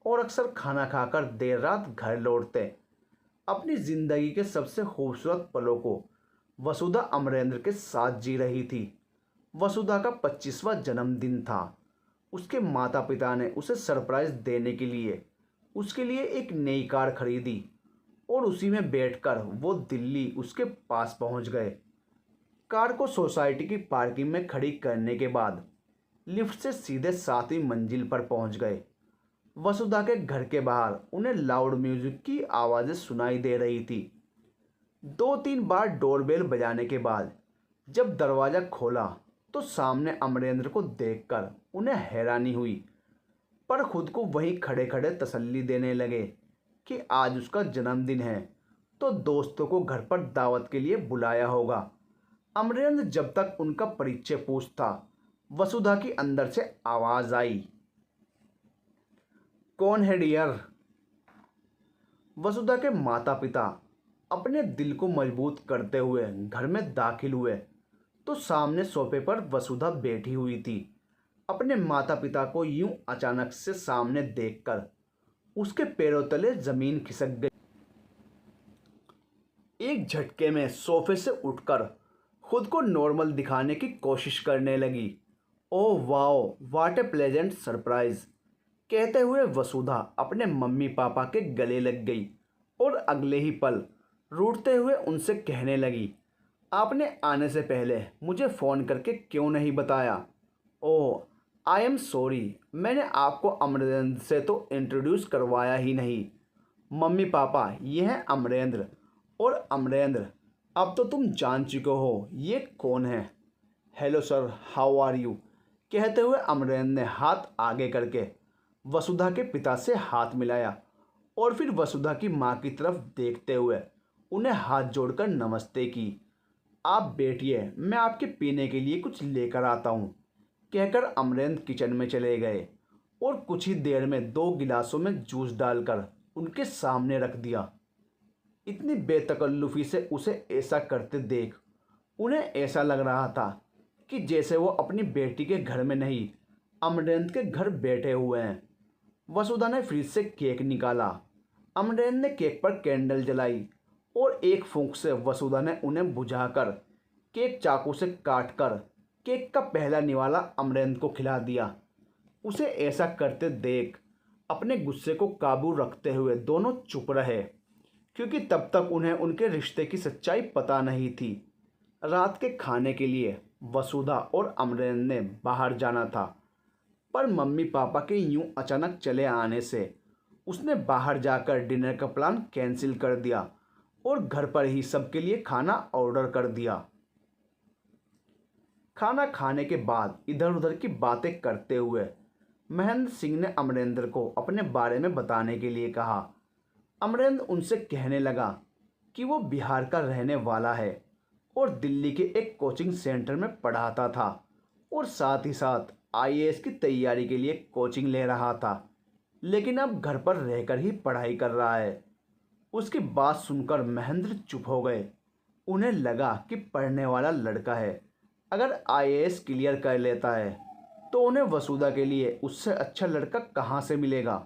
और अक्सर खाना खाकर देर रात घर लौटते। अपनी ज़िंदगी के सबसे खूबसूरत पलों को वसुधा अमरेंद्र के साथ जी रही थी। वसुधा का 25वां जन्मदिन था। उसके माता पिता ने उसे सरप्राइज़ देने के लिए उसके लिए एक नई कार खरीदी और उसी में बैठकर वो दिल्ली उसके पास पहुंच गए। कार को सोसाइटी की पार्किंग में खड़ी करने के बाद लिफ्ट से सीधे 7वीं मंजिल पर पहुंच गए। वसुधा के घर के बाहर उन्हें लाउड म्यूजिक की आवाज़ें सुनाई दे रही थी। 2-3 बार डोरबेल बजाने के बाद जब दरवाज़ा खोला तो सामने अमरेंद्र को देखकर उन्हें हैरानी हुई, पर खुद को वहीं खड़े खड़े तसल्ली देने लगे कि आज उसका जन्मदिन है तो दोस्तों को घर पर दावत के लिए बुलाया होगा। अमरेंद्र जब तक उनका परिचय पूछता, वसुधा की अंदर से आवाज़ आई, कौन है डियर? वसुधा के माता पिता अपने दिल को मजबूत करते हुए घर में दाखिल हुए तो सामने सोफे पर वसुधा बैठी हुई थी। अपने माता पिता को यूं अचानक से सामने देखकर उसके पैरों तले जमीन खिसक गई। एक झटके में सोफे से उठकर खुद को नॉर्मल दिखाने की कोशिश करने लगी। Oh wow, what A pleasant surprise, कहते हुए वसुधा अपने मम्मी पापा के गले लग गई और अगले ही पल रूठते हुए उनसे कहने लगी, आपने आने से पहले मुझे फ़ोन करके क्यों नहीं बताया? ओह आई एम सॉरी, मैंने आपको अमरेंद्र से तो इंट्रोड्यूस करवाया ही नहीं। मम्मी पापा, ये हैं अमरेंद्र। और अमरेंद्र, अब तो तुम जान चुके हो ये कौन है। Hello sir, how are you, कहते हुए अमरेंद्र ने हाथ आगे करके वसुधा के पिता से हाथ मिलाया और फिर वसुधा की माँ की तरफ देखते हुए उन्हें हाथ जोड़कर नमस्ते की। आप बैठिए, मैं आपके पीने के लिए कुछ लेकर आता हूँ, कहकर अमरेंद्र किचन में चले गए और कुछ ही देर में 2 गिलासों में जूस डालकर उनके सामने रख दिया। इतनी बेतकल्लुफ़ी से उसे ऐसा करते देख उन्हें ऐसा लग रहा था कि जैसे वो अपनी बेटी के घर में नहीं, अमरेंद्र के घर बैठे हुए हैं। वसुधा ने फ्रिज से केक निकाला। अमरेंद्र ने केक पर कैंडल जलाई और एक फूंक से वसुधा ने उन्हें बुझाकर केक चाकू से काटकर केक का पहला निवाला अमरेंद्र को खिला दिया। उसे ऐसा करते देख अपने गुस्से को काबू रखते हुए दोनों चुप रहे, क्योंकि तब तक उन्हें उनके रिश्ते की सच्चाई पता नहीं थी। रात के खाने के लिए वसुधा और अमरेंद्र ने बाहर जाना था, पर मम्मी पापा के यूं अचानक चले आने से उसने बाहर जाकर डिनर का प्लान कैंसिल कर दिया और घर पर ही सबके लिए खाना ऑर्डर कर दिया। खाना खाने के बाद इधर उधर की बातें करते हुए महेंद्र सिंह ने अमरेंद्र को अपने बारे में बताने के लिए कहा। अमरेंद्र उनसे कहने लगा कि वो बिहार का रहने वाला है और दिल्ली के एक कोचिंग सेंटर में पढ़ाता था और साथ ही साथ आईएएस की तैयारी के लिए कोचिंग ले रहा था, लेकिन अब घर पर रहकर ही पढ़ाई कर रहा है। उसकी बात सुनकर महेंद्र चुप हो गए। उन्हें लगा कि पढ़ने वाला लड़का है, अगर आईएएस क्लियर कर लेता है तो उन्हें वसुधा के लिए उससे अच्छा लड़का कहाँ से मिलेगा।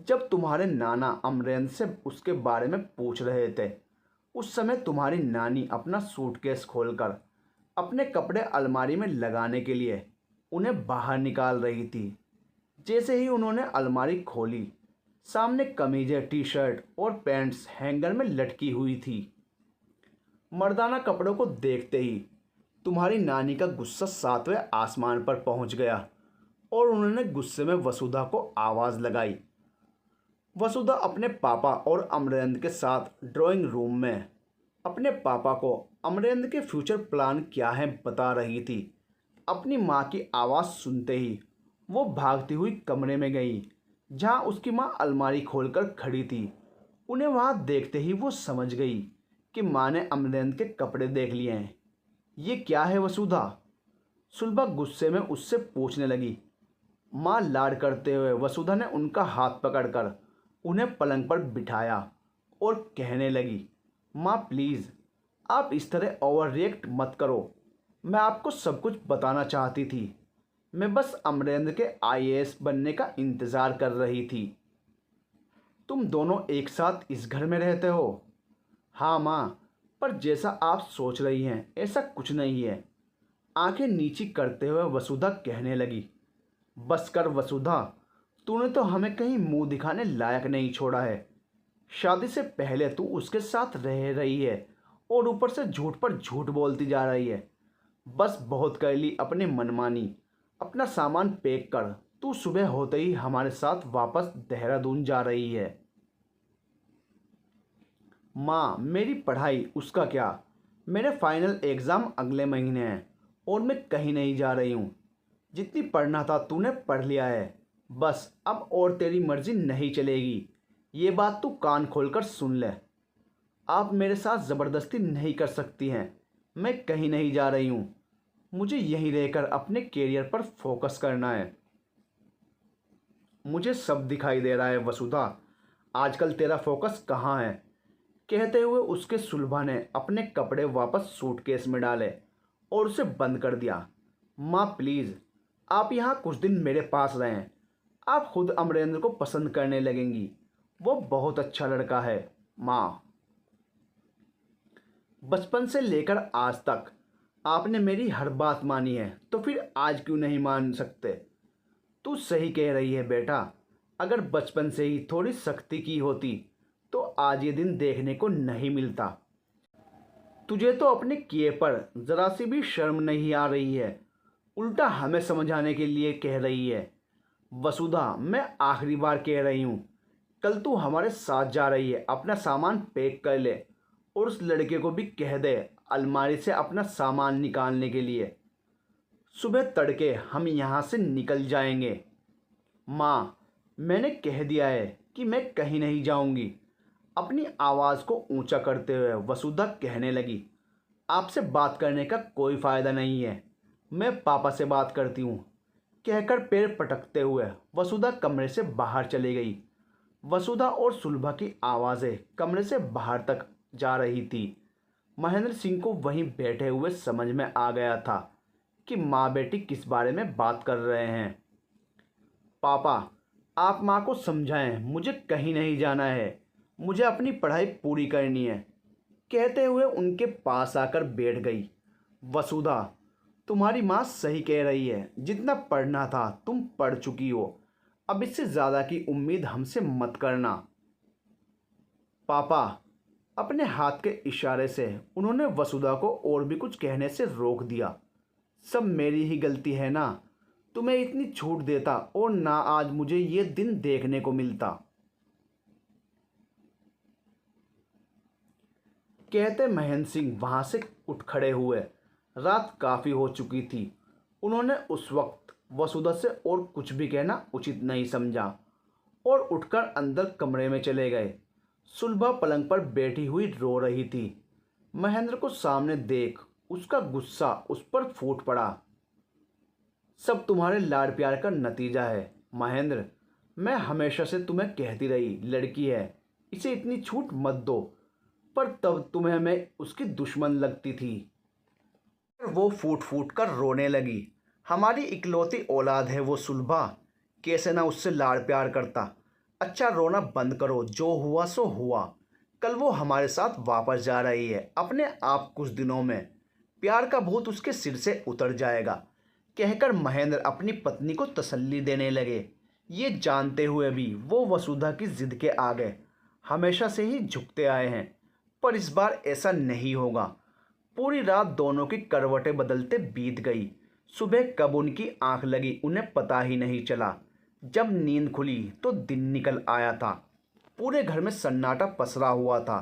जब तुम्हारे नाना अमरेंद्र से उसके बारे में पूछ रहे थे उस समय तुम्हारी नानी अपना सूटकेस खोलकर अपने कपड़े अलमारी में लगाने के लिए उन्हें बाहर निकाल रही थी। जैसे ही उन्होंने अलमारी खोली, सामने कमीजें, टी शर्ट और पैंट्स हैंगर में लटकी हुई थी। मर्दाना कपड़ों को देखते ही तुम्हारी नानी का गुस्सा 7वें आसमान पर पहुंच गया और उन्होंने गुस्से में वसुधा को आवाज़ लगाई। वसुधा अपने पापा और अमरेंद्र के साथ ड्राइंग रूम में अपने पापा को अमरेंद्र के फ्यूचर प्लान क्या है बता रही थी। अपनी माँ की आवाज़ सुनते ही वो भागती हुई कमरे में गई जहाँ उसकी माँ अलमारी खोलकर खड़ी थी। उन्हें वहाँ देखते ही वो समझ गई कि माँ ने अमरेंद्र के कपड़े देख लिए हैं। ये क्या है वसुधा? सुलभा गुस्से में उससे पूछने लगी। माँ लाड करते हुए वसुधा ने उनका हाथ पकड़कर उन्हें पलंग पर बिठाया और कहने लगी, माँ प्लीज़ आप इस तरह ओवर रिएक्ट मत करो। मैं आपको सब कुछ बताना चाहती थी। मैं बस अमरेंद्र के आईएएस बनने का इंतज़ार कर रही थी। तुम दोनों एक साथ इस घर में रहते हो? हाँ माँ, पर जैसा आप सोच रही हैं ऐसा कुछ नहीं है। आंखें नीची करते हुए वसुधा कहने लगी, बस कर वसुधा, तूने तो हमें कहीं मुंह दिखाने लायक नहीं छोड़ा है। शादी से पहले तू उसके साथ रह रही है और ऊपर से झूठ पर झूठ बोलती जा रही है। बस बहुत कर ली अपनी मनमानी। अपना सामान पैक कर, तू सुबह होते ही हमारे साथ वापस देहरादून जा रही है। माँ मेरी पढ़ाई उसका क्या? मेरे फाइनल एग्ज़ाम अगले महीने हैं और मैं कहीं नहीं जा रही हूँ। जितनी पढ़ना था तूने पढ़ लिया है, बस अब और तेरी मर्ज़ी नहीं चलेगी। ये बात तू कान खोलकर सुन ले। आप मेरे साथ ज़बरदस्ती नहीं कर सकती हैं। मैं कहीं नहीं जा रही हूँ। मुझे यहीं रहकर अपने कैरियर पर फोकस करना है। मुझे सब दिखाई दे रहा है वसुधा, आजकल तेरा फोकस कहाँ है? कहते हुए उसके सुलभा ने अपने कपड़े वापस सूटकेस में डाले और उसे बंद कर दिया। माँ प्लीज़ आप यहाँ कुछ दिन मेरे पास रहें। आप खुद अमरेंद्र को पसंद करने लगेंगी। वो बहुत अच्छा लड़का है। माँ, बचपन से लेकर आज तक आपने मेरी हर बात मानी है, तो फिर आज क्यों नहीं मान सकते? तू सही कह रही है बेटा, अगर बचपन से ही थोड़ी सख्ती की होती तो आज ये दिन देखने को नहीं मिलता। तुझे तो अपने किए पर ज़रा सी भी शर्म नहीं आ रही है, उल्टा हमें समझाने के लिए कह रही है। वसुधा मैं आखिरी बार कह रही हूँ, कल तू हमारे साथ जा रही है, अपना सामान पैक कर ले और उस लड़के को भी कह दे अलमारी से अपना सामान निकालने के लिए। सुबह तड़के हम यहाँ से निकल जाएंगे। माँ मैंने कह दिया है कि मैं कहीं नहीं जाऊँगी। अपनी आवाज़ को ऊंचा करते हुए वसुधा कहने लगी, आपसे बात करने का कोई फ़ायदा नहीं है, मैं पापा से बात करती हूँ। कहकर पैर पटकते हुए वसुधा कमरे से बाहर चली गई। वसुधा और सुलभा की आवाज़ें कमरे से बाहर तक जा रही थी। महेंद्र सिंह को वहीं बैठे हुए समझ में आ गया था कि माँ बेटी किस बारे में बात कर रहे हैं। पापा आप माँ को समझाएं, मुझे कहीं नहीं जाना है, मुझे अपनी पढ़ाई पूरी करनी है। कहते हुए उनके पास आकर बैठ गई। वसुधा तुम्हारी माँ सही कह रही है, जितना पढ़ना था तुम पढ़ चुकी हो, अब इससे ज़्यादा की उम्मीद हमसे मत करना। पापा अपने हाथ के इशारे से उन्होंने वसुधा को और भी कुछ कहने से रोक दिया। सब मेरी ही गलती है ना, तुम्हें इतनी छूट देता और ना आज मुझे ये दिन देखने को मिलता। कहते महेंद्र सिंह वहाँ से उठ खड़े हुए। रात काफ़ी हो चुकी थी। उन्होंने उस वक्त वसुधा से और कुछ भी कहना उचित नहीं समझा और उठकर अंदर कमरे में चले गए। सुलभा पलंग पर बैठी हुई रो रही थी। महेंद्र को सामने देख उसका गुस्सा उस पर फूट पड़ा। सब तुम्हारे लाड़ प्यार का नतीजा है महेंद्र। मैं हमेशा से तुम्हें कहती रही लड़की है, इसे इतनी छूट मत दो, पर तब तुम्हें मैं उसकी दुश्मन लगती थी। वो फूट फूट कर रोने लगी। हमारी इकलौती औलाद है वो सुलभा, कैसे ना उससे लाड़ प्यार करता। अच्छा रोना बंद करो, जो हुआ सो हुआ। कल वो हमारे साथ वापस जा रही है, अपने आप कुछ दिनों में प्यार का भूत उसके सिर से उतर जाएगा, कहकर महेंद्र अपनी पत्नी को तसल्ली देने लगे। ये जानते हुए भी वो वसुधा की जिद के आगे हमेशा से ही झुकते आए हैं, पर इस बार ऐसा नहीं होगा। पूरी रात दोनों की करवटें बदलते बीत गई। सुबह कब उनकी आंख लगी उन्हें पता ही नहीं चला। जब नींद खुली तो दिन निकल आया था। पूरे घर में सन्नाटा पसरा हुआ था।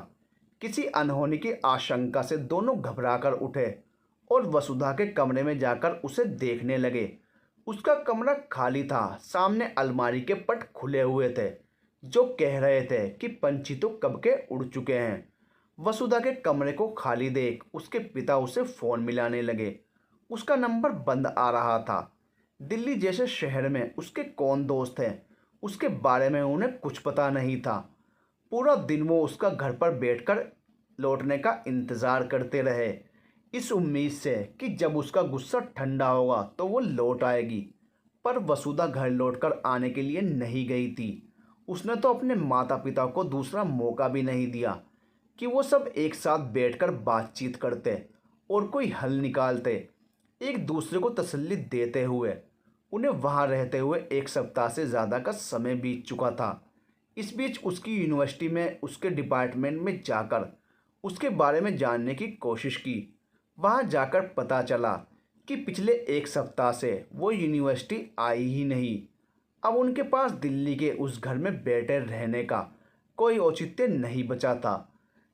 किसी अनहोनी की आशंका से दोनों घबराकर उठे और वसुधा के कमरे में जाकर उसे देखने लगे। उसका कमरा खाली था। सामने अलमारी के पट खुले हुए थे, जो कह रहे थे कि पंछी तो कब के उड़ चुके हैं। वसुधा के कमरे को खाली देख उसके पिता उसे फ़ोन मिलाने लगे। उसका नंबर बंद आ रहा था। दिल्ली जैसे शहर में उसके कौन दोस्त हैं, उसके बारे में उन्हें कुछ पता नहीं था। पूरा दिन वो उसका घर पर बैठकर लौटने का इंतज़ार करते रहे, इस उम्मीद से कि जब उसका गुस्सा ठंडा होगा तो वो लौट आएगी। पर वसुधा घर लौटकर आने के लिए नहीं गई थी। उसने तो अपने माता पिता को दूसरा मौका भी नहीं दिया कि वो सब एक साथ बैठकर बातचीत करते और कोई हल निकालते, एक दूसरे को तसल्ली देते हुए। उन्हें वहाँ रहते हुए 1 सप्ताह से ज़्यादा का समय बीत चुका था। इस बीच उसकी यूनिवर्सिटी में उसके डिपार्टमेंट में जाकर उसके बारे में जानने की कोशिश की। वहाँ जाकर पता चला कि पिछले 1 सप्ताह से वो यूनिवर्सिटी आई ही नहीं। अब उनके पास दिल्ली के उस घर में बैठे रहने का कोई औचित्य नहीं बचा था।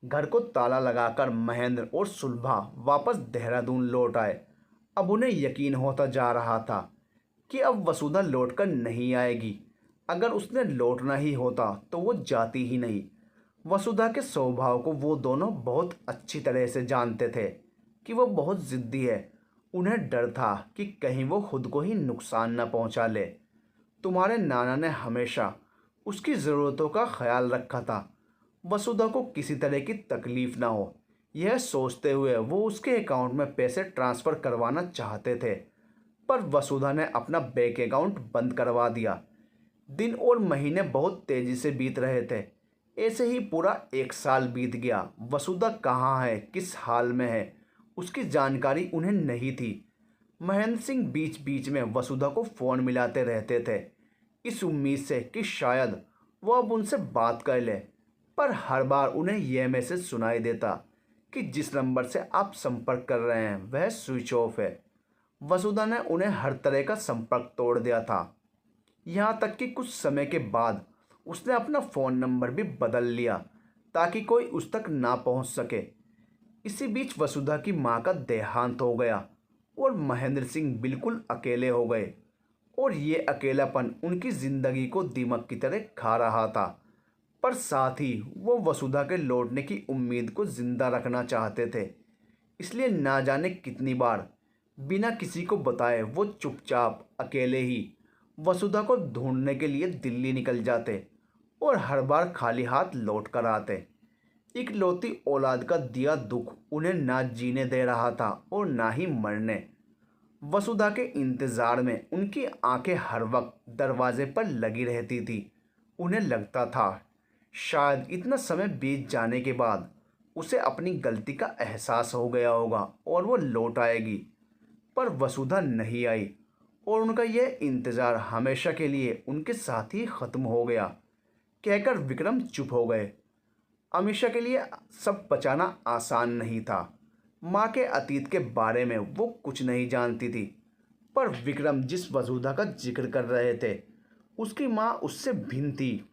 घर को ताला लगाकर महेंद्र और सुलभा वापस देहरादून लौट आए। अब उन्हें यकीन होता जा रहा था कि अब वसुधा लौटकर नहीं आएगी। अगर उसने लौटना ही होता तो वो जाती ही नहीं। वसुधा के स्वभाव को वो दोनों बहुत अच्छी तरह से जानते थे कि वो बहुत ज़िद्दी है। उन्हें डर था कि कहीं वो खुद को ही नुकसान न पहुंचा ले। तुम्हारे नाना ने हमेशा उसकी ज़रूरतों का ख्याल रखा था, वसुधा को किसी तरह की तकलीफ़ ना हो, यह सोचते हुए वो उसके अकाउंट में पैसे ट्रांसफ़र करवाना चाहते थे। पर वसुधा ने अपना बैंक अकाउंट बंद करवा दिया। दिन और महीने बहुत तेज़ी से बीत रहे थे। ऐसे ही पूरा 1 साल बीत गया। वसुधा कहाँ है, किस हाल में है, उसकी जानकारी उन्हें नहीं थी। महेंद्र सिंह बीच बीच में वसुधा को फ़ोन मिलाते रहते थे, इस उम्मीद से कि शायद वो अब उनसे बात कर ले। पर हर बार उन्हें यह मैसेज सुनाई देता कि जिस नंबर से आप संपर्क कर रहे हैं वह स्विच ऑफ है। वसुधा ने उन्हें हर तरह का संपर्क तोड़ दिया था। यहाँ तक कि कुछ समय के बाद उसने अपना फ़ोन नंबर भी बदल लिया ताकि कोई उस तक ना पहुँच सके। इसी बीच वसुधा की माँ का देहांत हो गया और महेंद्र सिंह बिल्कुल अकेले हो गए। और ये अकेलापन उनकी ज़िंदगी को दीमक की तरह खा रहा था। पर साथ ही वो वसुधा के लौटने की उम्मीद को ज़िंदा रखना चाहते थे। इसलिए ना जाने कितनी बार बिना किसी को बताए वो चुपचाप अकेले ही वसुधा को ढूंढने के लिए दिल्ली निकल जाते और हर बार खाली हाथ लौट कर आते। इकलौती औलाद का दिया दुख उन्हें ना जीने दे रहा था और ना ही मरने। वसुधा के इंतज़ार में उनकी आंखें हर वक्त दरवाजे पर लगी रहती थी। उन्हें लगता था शायद इतना समय बीत जाने के बाद उसे अपनी गलती का एहसास हो गया होगा और वो लौट आएगी। पर वसुधा नहीं आई और उनका यह इंतज़ार हमेशा के लिए उनके साथ ही ख़त्म हो गया। कहकर विक्रम चुप हो गए। अमीषा के लिए सब पचाना आसान नहीं था। माँ के अतीत के बारे में वो कुछ नहीं जानती थी। पर विक्रम जिस वसुधा का जिक्र कर रहे थे उसकी माँ उससे भिन्न थी।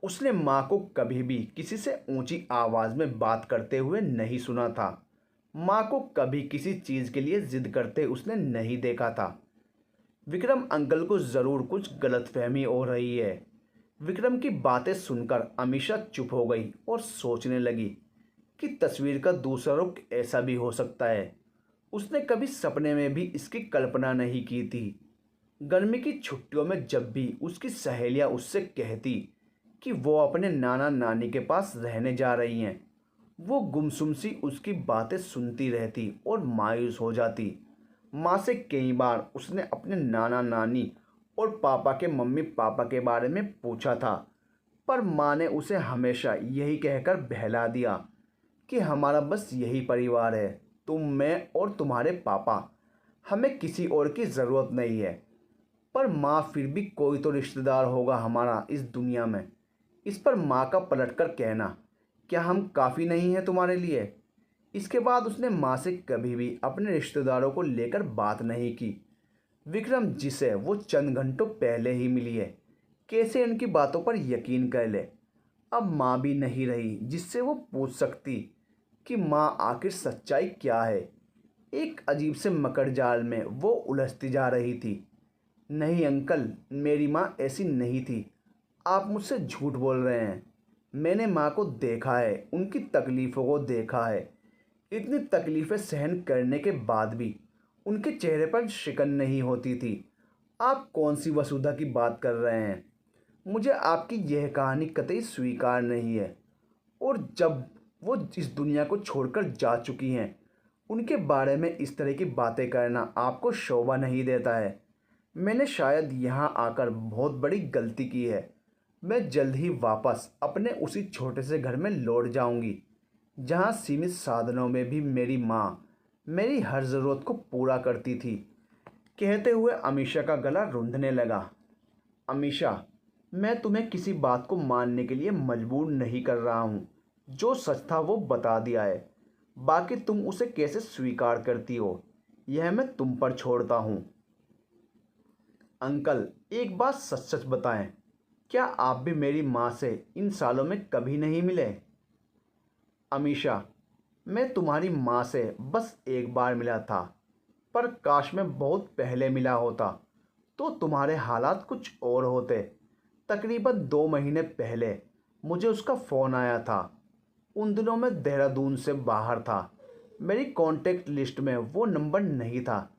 उसने माँ को कभी भी किसी से ऊंची आवाज़ में बात करते हुए नहीं सुना था। माँ को कभी किसी चीज़ के लिए जिद करते उसने नहीं देखा था। विक्रम अंकल को ज़रूर कुछ गलतफहमी हो रही है। विक्रम की बातें सुनकर अमीषा चुप हो गई और सोचने लगी कि तस्वीर का दूसरा रुख ऐसा भी हो सकता है। उसने कभी सपने में भी इसकी कल्पना नहीं की थी। गर्मी की छुट्टियों में जब भी उसकी सहेलियां उससे कहती कि वो अपने नाना नानी के पास रहने जा रही हैं, वो गुमसुम सी उसकी बातें सुनती रहती और मायूस हो जाती। माँ से कई बार उसने अपने नाना नानी और पापा के मम्मी पापा के बारे में पूछा था, पर माँ ने उसे हमेशा यही कहकर बहला दिया कि हमारा बस यही परिवार है, तुम, मैं और तुम्हारे पापा, हमें किसी और की ज़रूरत नहीं है। पर माँ, फिर भी कोई तो रिश्तेदार होगा हमारा इस दुनिया में। इस पर माँ का पलटकर कहना, क्या हम काफ़ी नहीं हैं तुम्हारे लिए? इसके बाद उसने माँ से कभी भी अपने रिश्तेदारों को लेकर बात नहीं की। विक्रम, जिसे वो चंद घंटों पहले ही मिली है, कैसे इनकी बातों पर यकीन कर ले? अब माँ भी नहीं रही जिससे वो पूछ सकती कि माँ, आखिर सच्चाई क्या है। एक अजीब से मकड़ जाल में वो उलझती जा रही थी। नहीं अंकल, मेरी माँ ऐसी नहीं थी, आप मुझसे झूठ बोल रहे हैं। मैंने माँ को देखा है, उनकी तकलीफ़ों को देखा है। इतनी तकलीफ़ें सहन करने के बाद भी उनके चेहरे पर शिकन नहीं होती थी। आप कौन सी वसुधा की बात कर रहे हैं? मुझे आपकी यह कहानी कतई स्वीकार नहीं है। और जब वो इस दुनिया को छोड़कर जा चुकी हैं, उनके बारे में इस तरह की बातें करना आपको शोभा नहीं देता है। मैंने शायद यहाँ आकर बहुत बड़ी गलती की है। मैं जल्द ही वापस अपने उसी छोटे से घर में लौट जाऊंगी, जहाँ सीमित साधनों में भी मेरी माँ मेरी हर ज़रूरत को पूरा करती थी। कहते हुए अमीषा का गला रूंधने लगा। अमीषा, मैं तुम्हें किसी बात को मानने के लिए मजबूर नहीं कर रहा हूँ। जो सच था वो बता दिया है, बाकी तुम उसे कैसे स्वीकार करती हो, यह मैं तुम पर छोड़ता हूँ। अंकल, एक बात सच सच बताएं, क्या आप भी मेरी माँ से इन सालों में कभी नहीं मिले? अमीषा, मैं तुम्हारी माँ से बस एक बार मिला था, पर काश मैं बहुत पहले मिला होता तो तुम्हारे हालात कुछ और होते। तकरीबन 2 महीने पहले मुझे उसका फ़ोन आया था। उन दिनों मैं देहरादून से बाहर था। मेरी कॉन्टैक्ट लिस्ट में वो नंबर नहीं था,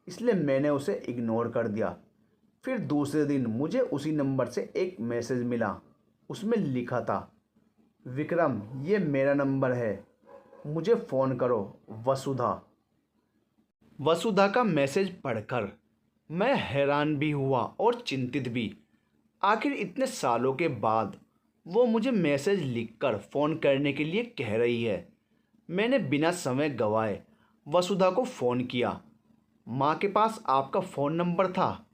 इसलिए मैंने उसे इग्नोर कर दिया। फिर दूसरे दिन मुझे उसी नंबर से एक मैसेज मिला। उसमें लिखा था, विक्रम, ये मेरा नंबर है, मुझे फ़ोन करो, वसुधा। वसुधा का मैसेज पढ़कर मैं हैरान भी हुआ और चिंतित भी। आखिर इतने सालों के बाद वो मुझे मैसेज लिखकर फ़ोन करने के लिए कह रही है। मैंने बिना समय गंवाए वसुधा को फ़ोन किया। माँ के पास आपका फ़ोन नंबर था?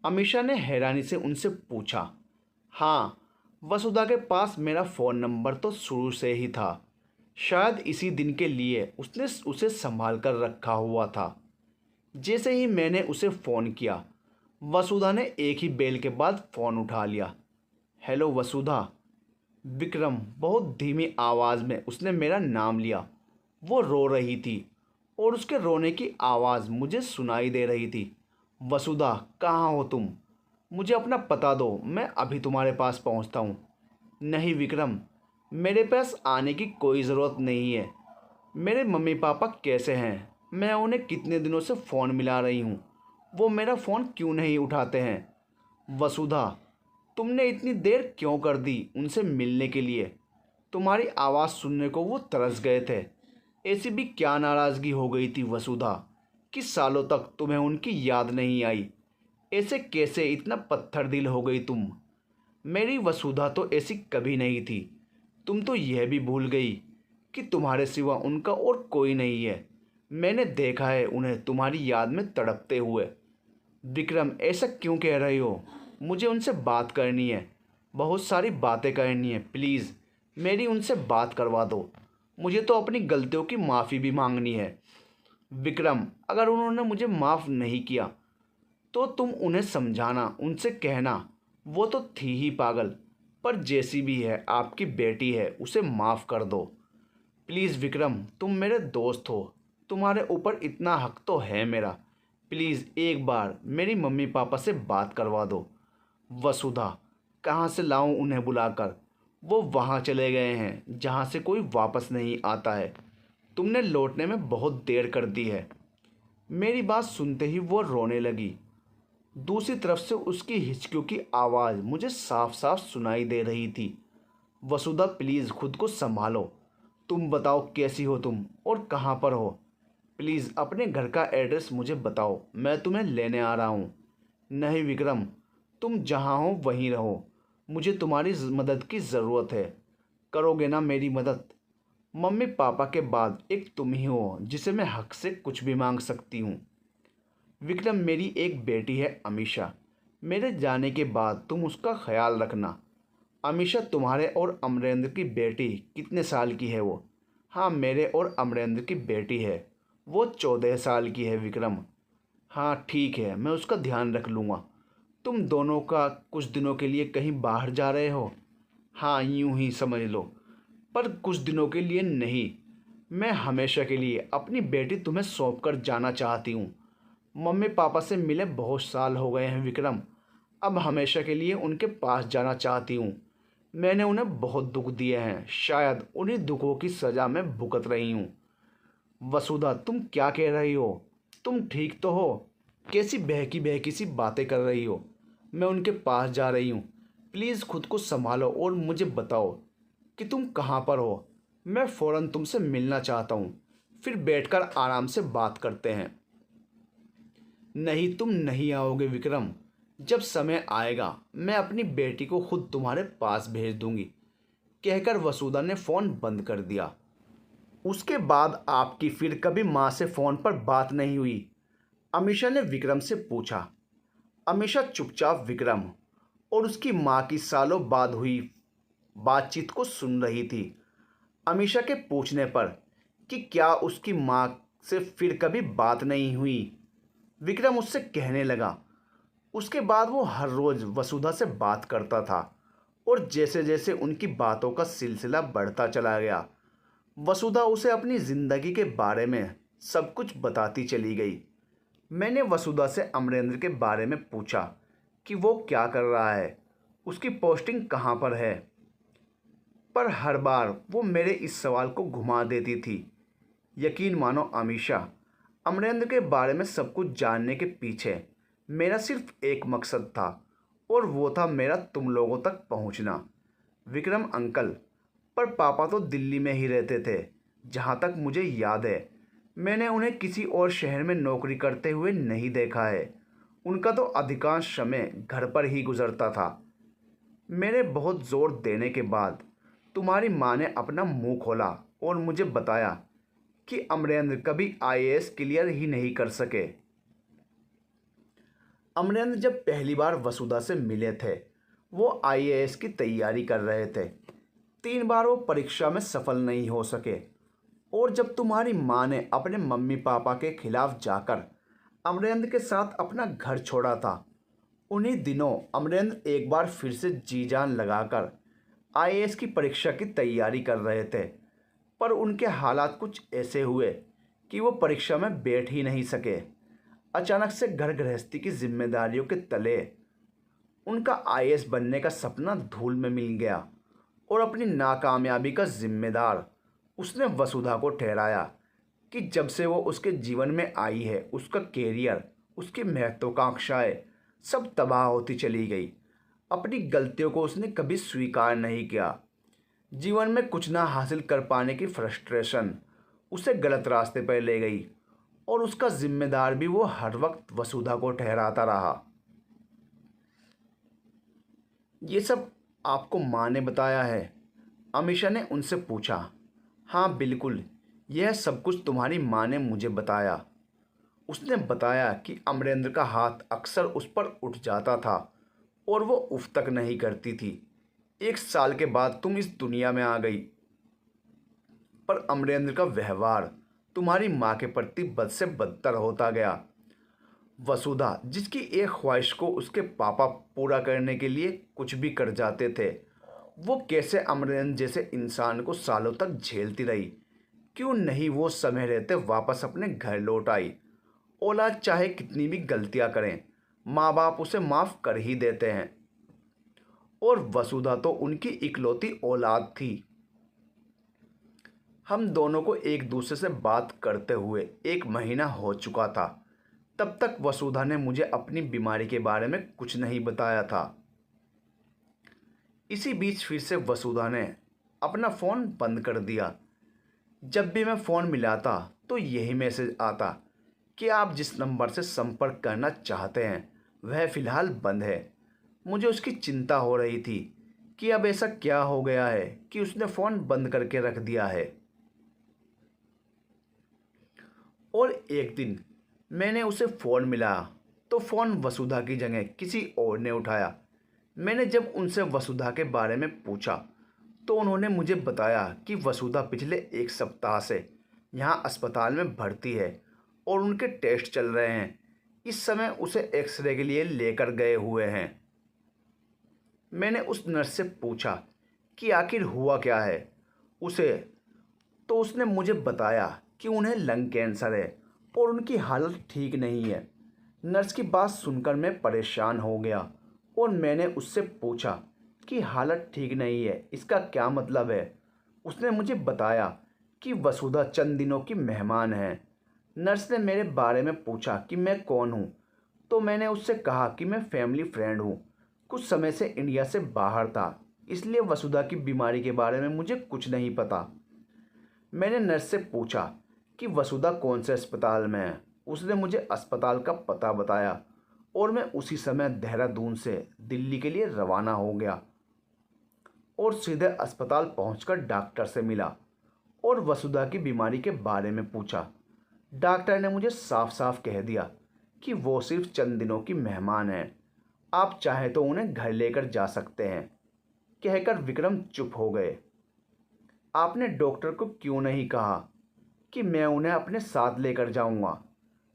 अमीषा ने हैरानी से उनसे पूछा। हाँ, वसुधा के पास मेरा फ़ोन नंबर तो शुरू से ही था। शायद इसी दिन के लिए उसने उसे संभाल कर रखा हुआ था। जैसे ही मैंने उसे फ़ोन किया, वसुधा ने एक ही बेल के बाद फ़ोन उठा लिया। हेलो वसुधा। विक्रम, बहुत धीमी आवाज़ में उसने मेरा नाम लिया। वो रो रही थी और उसके रोने की आवाज़ मुझे सुनाई दे रही थी। वसुधा, कहाँ हो तुम? मुझे अपना पता दो, मैं अभी तुम्हारे पास पहुँचता हूँ। नहीं विक्रम, मेरे पास आने की कोई ज़रूरत नहीं है। मेरे मम्मी पापा कैसे हैं? मैं उन्हें कितने दिनों से फ़ोन मिला रही हूँ, वो मेरा फ़ोन क्यों नहीं उठाते हैं? वसुधा, तुमने इतनी देर क्यों कर दी उनसे मिलने के लिए? तुम्हारी आवाज़ सुनने को वो तरस गए थे। ऐसी भी क्या नाराज़गी हो गई थी वसुधा कि सालों तक तुम्हें उनकी याद नहीं आई? ऐसे कैसे इतना पत्थर दिल हो गई तुम? मेरी वसुधा तो ऐसी कभी नहीं थी। तुम तो यह भी भूल गई कि तुम्हारे सिवा उनका और कोई नहीं है। मैंने देखा है उन्हें तुम्हारी याद में तड़पते हुए। विक्रम, ऐसा क्यों कह रही हो? मुझे उनसे बात करनी है, बहुत सारी बातें करनी है। प्लीज़ मेरी उनसे बात करवा दो। मुझे तो अपनी गलतियों की माफ़ी भी मांगनी है। विक्रम, अगर उन्होंने मुझे माफ़ नहीं किया तो तुम उन्हें समझाना, उनसे कहना वो तो थी ही पागल, पर जैसी भी है आपकी बेटी है, उसे माफ़ कर दो। प्लीज़ विक्रम, तुम मेरे दोस्त हो, तुम्हारे ऊपर इतना हक तो है मेरा। प्लीज़ एक बार मेरी मम्मी पापा से बात करवा दो। वसुधा, कहाँ से लाऊं उन्हें बुलाकर? वो वहाँ चले गए हैं जहाँ से कोई वापस नहीं आता है। तुमने लौटने में बहुत देर कर दी है। मेरी बात सुनते ही वो रोने लगी। दूसरी तरफ से उसकी हिचकियों की आवाज़ मुझे साफ साफ सुनाई दे रही थी। वसुधा, प्लीज़ खुद को संभालो। तुम बताओ, कैसी हो तुम और कहाँ पर हो? प्लीज़ अपने घर का एड्रेस मुझे बताओ, मैं तुम्हें लेने आ रहा हूँ। नहीं विक्रम, तुम जहाँ हो वहीं रहो। मुझे तुम्हारी मदद की ज़रूरत है। करोगे ना मेरी मदद? मम्मी पापा के बाद एक तुम ही हो जिसे मैं हक से कुछ भी मांग सकती हूँ। विक्रम, मेरी एक बेटी है अमीशा। मेरे जाने के बाद तुम उसका ख्याल रखना। अमीशा तुम्हारे और अमरेंद्र की बेटी। कितने साल की है वो? हाँ, मेरे और अमरेंद्र की बेटी है। वो 14 साल की है विक्रम। हाँ ठीक है, मैं उसका ध्यान रख लूँगा। तुम दोनों का कुछ दिनों के लिए कहीं बाहर जा रहे हो? हाँ, यूं ही समझ लो, पर कुछ दिनों के लिए नहीं। मैं हमेशा के लिए अपनी बेटी तुम्हें सौंप कर जाना चाहती हूँ। मम्मी पापा से मिले बहुत साल हो गए हैं विक्रम। अब हमेशा के लिए उनके पास जाना चाहती हूँ। मैंने उन्हें बहुत दुख दिए हैं, शायद उन्हीं दुखों की सज़ा मैं भुगत रही हूँ। वसुधा, तुम क्या कह रही हो? तुम ठीक तो हो? कैसी बहकी बहकी सी बातें कर रही हो? मैं उनके पास जा रही हूँ। प्लीज़ खुद को संभालो और मुझे बताओ कि तुम कहाँ पर हो। मैं फ़ौरन तुमसे मिलना चाहता हूँ, फिर बैठकर आराम से बात करते हैं। नहीं, तुम नहीं आओगे विक्रम। जब समय आएगा मैं अपनी बेटी को खुद तुम्हारे पास भेज दूंगी, कहकर वसुधा ने फ़ोन बंद कर दिया। उसके बाद आपकी फिर कभी माँ से फ़ोन पर बात नहीं हुई? अमीशा ने विक्रम से पूछा। अमीशा चुपचाप विक्रम और उसकी माँ की सालों बाद हुई बातचीत को सुन रही थी। अमीशा के पूछने पर कि क्या उसकी माँ से फिर कभी बात नहीं हुई, विक्रम उससे कहने लगा। उसके बाद वो हर रोज़ वसुधा से बात करता था और जैसे जैसे उनकी बातों का सिलसिला बढ़ता चला गया, वसुधा उसे अपनी ज़िंदगी के बारे में सब कुछ बताती चली गई। मैंने वसुधा से अमरेंद्र के बारे में पूछा कि वो क्या कर रहा है, उसकी पोस्टिंग कहाँ पर है, पर हर बार वो मेरे इस सवाल को घुमा देती थी। यकीन मानो अमीशा, अमरेंद्र के बारे में सब कुछ जानने के पीछे मेरा सिर्फ एक मकसद था, और वो था मेरा तुम लोगों तक पहुंचना। विक्रम अंकल, पर पापा तो दिल्ली में ही रहते थे। जहाँ तक मुझे याद है मैंने उन्हें किसी और शहर में नौकरी करते हुए नहीं देखा है। उनका तो अधिकांश समय घर पर ही गुजरता था। मेरे बहुत ज़ोर देने के बाद तुम्हारी माँ ने अपना मुंह खोला और मुझे बताया कि अमरेंद्र कभी आईएएस क्लियर ही नहीं कर सके। अमरेंद्र जब पहली बार वसुधा से मिले थे वो आईएएस की तैयारी कर रहे थे। 3 बार वो परीक्षा में सफल नहीं हो सके, और जब तुम्हारी माँ ने अपने मम्मी पापा के खिलाफ जाकर अमरेंद्र के साथ अपना घर छोड़ा था, उन्हीं दिनों अमरेंद्र एक बार फिर से जी जान लगाकर आईएएस की परीक्षा की तैयारी कर रहे थे। पर उनके हालात कुछ ऐसे हुए कि वो परीक्षा में बैठ ही नहीं सके। अचानक से घर गृहस्थी की जिम्मेदारियों के तले उनका आईएएस बनने का सपना धूल में मिल गया, और अपनी नाकामयाबी का जिम्मेदार उसने वसुधा को ठहराया कि जब से वो उसके जीवन में आई है उसका कैरियर, उसकी महत्वाकांक्षाएं सब तबाह होती चली गई। अपनी गलतियों को उसने कभी स्वीकार नहीं किया। जीवन में कुछ ना हासिल कर पाने की फ्रस्ट्रेशन उसे गलत रास्ते पर ले गई, और उसका जिम्मेदार भी वो हर वक्त वसुधा को ठहराता रहा। ये सब आपको माँ ने बताया है? अमीशा ने उनसे पूछा। हाँ बिल्कुल, यह सब कुछ तुम्हारी माँ ने मुझे बताया। उसने बताया कि अमरेंद्र का हाथ अक्सर उस पर उठ जाता था और वो उफ तक नहीं करती थी। 1 साल के बाद तुम इस दुनिया में आ गई, पर अमरेंद्र का व्यवहार तुम्हारी माँ के प्रति बद से बदतर होता गया। वसुधा, जिसकी एक ख्वाहिश को उसके पापा पूरा करने के लिए कुछ भी कर जाते थे, वो कैसे अमरेंद्र जैसे इंसान को सालों तक झेलती रही? क्यों नहीं वो समय रहते वापस अपने घर लौट आई? औलाद चाहे कितनी भी गलतियां करें, माँ बाप उसे माफ़ कर ही देते हैं, और वसुधा तो उनकी इकलौती औलाद थी। हम दोनों को एक दूसरे से बात करते हुए 1 महीना हो चुका था। तब तक वसुधा ने मुझे अपनी बीमारी के बारे में कुछ नहीं बताया था। इसी बीच फिर से वसुधा ने अपना फ़ोन बंद कर दिया। जब भी मैं फ़ोन मिलाता तो यही मैसेज आता कि आप जिस नंबर से संपर्क करना चाहते हैं वह फ़िलहाल बंद है। मुझे उसकी चिंता हो रही थी कि अब ऐसा क्या हो गया है कि उसने फ़ोन बंद करके रख दिया है। और एक दिन मैंने उसे फ़ोन मिलाया तो फ़ोन वसुधा की जगह किसी और ने उठाया। मैंने जब उनसे वसुधा के बारे में पूछा तो उन्होंने मुझे बताया कि वसुधा पिछले 1 सप्ताह से यहाँ अस्पताल में भर्ती है और उनके टेस्ट चल रहे हैं। इस समय उसे एक्सरे के लिए लेकर गए हुए हैं। मैंने उस नर्स से पूछा कि आखिर हुआ क्या है उसे, तो उसने मुझे बताया कि उन्हें लंग कैंसर है और उनकी हालत ठीक नहीं है। नर्स की बात सुनकर मैं परेशान हो गया और मैंने उससे पूछा कि हालत ठीक नहीं है इसका क्या मतलब है। उसने मुझे बताया कि वसुधा चंद दिनों की मेहमान है। नर्स ने मेरे बारे में पूछा कि मैं कौन हूँ, तो मैंने उससे कहा कि मैं फैमिली फ्रेंड हूँ। कुछ समय से इंडिया से बाहर था, इसलिए वसुधा की बीमारी के बारे में मुझे कुछ नहीं पता। मैंने नर्स से पूछा कि वसुधा कौन से अस्पताल में है। उसने मुझे अस्पताल का पता बताया और मैं उसी समय देहरादून से दिल्ली के लिए रवाना हो गया और सीधे अस्पताल पहुंचकर डॉक्टर से मिला और वसुधा की बीमारी के बारे में पूछा। डॉक्टर ने मुझे साफ साफ कह दिया कि वो सिर्फ चंद दिनों की मेहमान है, आप चाहे तो उन्हें घर लेकर जा सकते हैं। कहकर विक्रम चुप हो गए। आपने डॉक्टर को क्यों नहीं कहा कि मैं उन्हें अपने साथ लेकर जाऊंगा?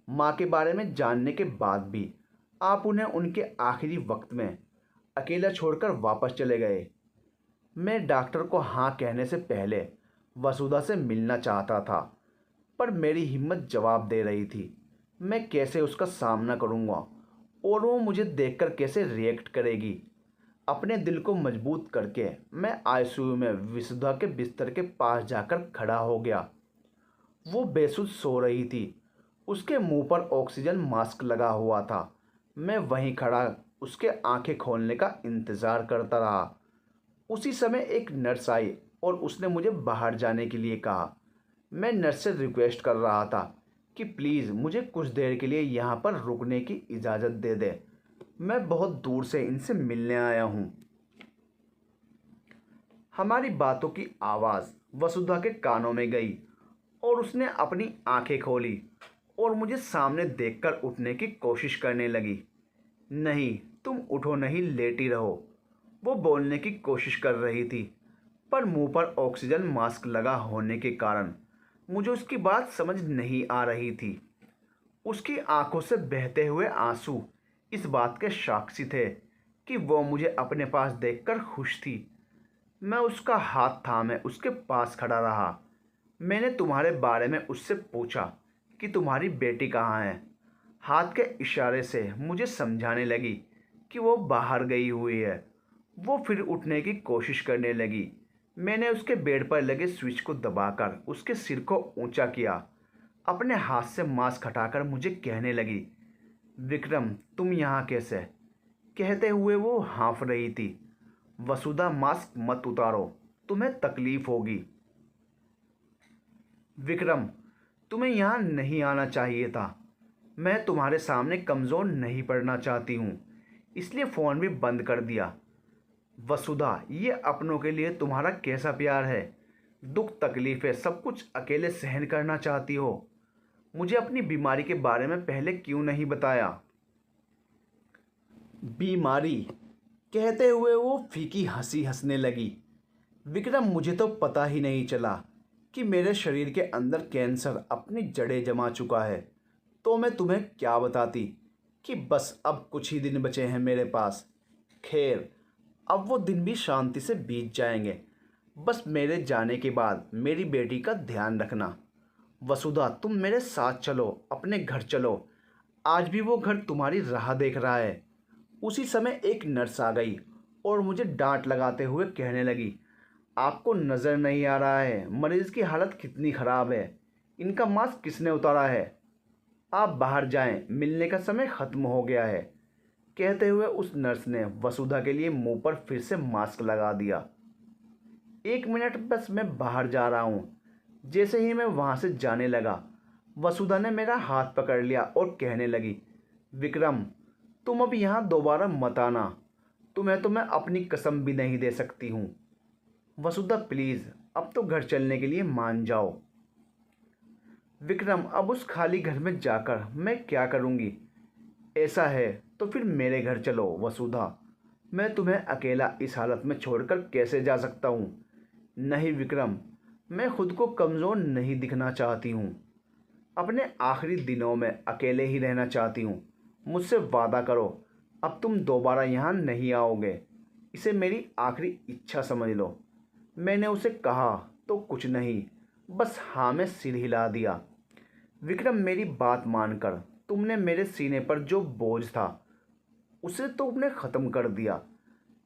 माँ के बारे में जानने के बाद भी आप उन्हें उनके आखिरी वक्त में अकेला छोड़कर वापस चले गए। मैं डॉक्टर को हाँ कहने से पहले वसुधा से मिलना चाहता था, पर मेरी हिम्मत जवाब दे रही थी। मैं कैसे उसका सामना करूंगा और वो मुझे देखकर कैसे रिएक्ट करेगी। अपने दिल को मजबूत करके मैं आईसीयू में वसुधा के बिस्तर के पास जाकर खड़ा हो गया। वो बेसुध सो रही थी, उसके मुंह पर ऑक्सीजन मास्क लगा हुआ था। मैं वहीं खड़ा उसके आंखें खोलने का इंतज़ार करता रहा। उसी समय एक नर्स आई और उसने मुझे बाहर जाने के लिए कहा। मैं नर्स से रिक्वेस्ट कर रहा था कि प्लीज़ मुझे कुछ देर के लिए यहाँ पर रुकने की इजाज़त दे दे, मैं बहुत दूर से इनसे मिलने आया हूँ। हमारी बातों की आवाज़ वसुधा के कानों में गई और उसने अपनी आंखें खोली और मुझे सामने देखकर उठने की कोशिश करने लगी। नहीं, तुम उठो नहीं, लेटी रहो, वो बोलने की कोशिश कर रही थी, पर मुंह पर ऑक्सीजन मास्क लगा होने के कारण मुझे उसकी बात समझ नहीं आ रही थी। उसकी आंखों से बहते हुए आंसू इस बात के साक्षी थे कि वो मुझे अपने पास देखकर खुश थी। मैं उसका हाथ थामे उसके पास खड़ा रहा। मैंने तुम्हारे बारे में उससे पूछा कि तुम्हारी बेटी कहाँ है। हाथ के इशारे से मुझे समझाने लगी कि वो बाहर गई हुई है। वो फिर उठने की कोशिश करने लगी। मैंने उसके बेड पर लगे स्विच को दबाकर उसके सिर को ऊंचा किया। अपने हाथ से मास्क हटाकर मुझे कहने लगी, विक्रम तुम यहाँ कैसे? कहते हुए वो हाँफ रही थी। वसुधा मास्क मत उतारो, तुम्हें तकलीफ होगी। विक्रम तुम्हें यहाँ नहीं आना चाहिए था। मैं तुम्हारे सामने कमज़ोर नहीं पड़ना चाहती हूँ, इसलिए फ़ोन भी बंद कर दिया। वसुधा ये अपनों के लिए तुम्हारा कैसा प्यार है? दुख तकलीफ़ें सब कुछ अकेले सहन करना चाहती हो। मुझे अपनी बीमारी के बारे में पहले क्यों नहीं बताया? बीमारी कहते हुए वो फीकी हंसी हंसने लगी। विक्रम मुझे तो पता ही नहीं चला कि मेरे शरीर के अंदर कैंसर अपनी जड़ें जमा चुका है, तो मैं तुम्हें क्या बताती कि बस अब कुछ ही दिन बचे हैं मेरे पास। खैर अब वो दिन भी शांति से बीत जाएंगे। बस मेरे जाने के बाद मेरी बेटी का ध्यान रखना। वसुधा तुम मेरे साथ चलो, अपने घर चलो, आज भी वो घर तुम्हारी राह देख रहा है। उसी समय एक नर्स आ गई और मुझे डांट लगाते हुए कहने लगी, आपको नज़र नहीं आ रहा है मरीज़ की हालत कितनी ख़राब है? इनका मास्क किसने उतारा है? आप बाहर जाएं, मिलने का समय ख़त्म हो गया है। कहते हुए उस नर्स ने वसुधा के लिए मुंह पर फिर से मास्क लगा दिया। 1 मिनट बस, मैं बाहर जा रहा हूँ। जैसे ही मैं वहाँ से जाने लगा, वसुधा ने मेरा हाथ पकड़ लिया और कहने लगी, विक्रम तुम अब यहाँ दोबारा मत आना। तुम्हें तो मैं अपनी कसम भी नहीं दे सकती हूँ। वसुधा प्लीज़ अब तो घर चलने के लिए मान जाओ। विक्रम, अब उस खाली घर में जाकर मैं क्या करूँगी? ऐसा है तो फिर मेरे घर चलो वसुधा। मैं तुम्हें अकेला इस हालत में छोड़कर कैसे जा सकता हूँ? नहीं विक्रम, मैं खुद को कमज़ोर नहीं दिखना चाहती हूँ। अपने आखिरी दिनों में अकेले ही रहना चाहती हूँ। मुझसे वादा करो, अब तुम दोबारा यहाँ नहीं आओगे। इसे मेरी आखिरी इच्छा समझ लो। मैंने उसे कहा तो कुछ नहीं, बस हाँ में सिर हिला दिया। विक्रम, मेरी बात मानकर तुमने मेरे सीने पर जो बोझ था उसे तो तुमने ख़त्म कर दिया,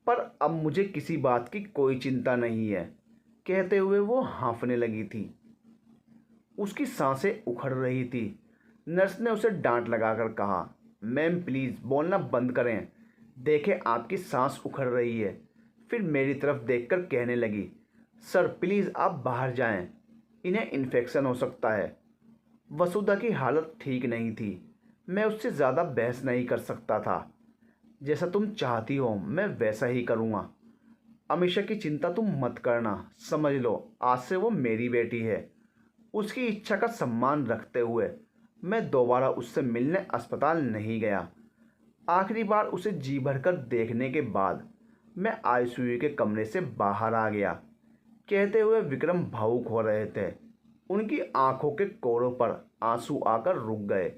पर अब मुझे किसी बात की कोई चिंता नहीं है, कहते हुए वो हाँफने लगी थी। उसकी सांसें उखड़ रही थी। नर्स ने उसे डांट लगाकर कहा, मैम प्लीज़ बोलना बंद करें, देखें आपकी सांस उखड़ रही है। फिर मेरी तरफ देखकर कहने लगी, सर प्लीज़ आप बाहर जाएं, इन्हें इन्फेक्शन हो सकता है। वसुधा की हालत ठीक नहीं थी। मैं उससे ज़्यादा बहस नहीं कर सकता था। जैसा तुम चाहती हो मैं वैसा ही करूँगा। अमीषा की चिंता तुम मत करना, समझ लो आज से वो मेरी बेटी है। उसकी इच्छा का सम्मान रखते हुए मैं दोबारा उससे मिलने अस्पताल नहीं गया। आखिरी बार उसे जी भरकर देखने के बाद मैं आईसीयू के कमरे से बाहर आ गया। कहते हुए विक्रम भावुक हो रहे थे। उनकी आंखों के कोरों पर आंसू आकर रुक गए।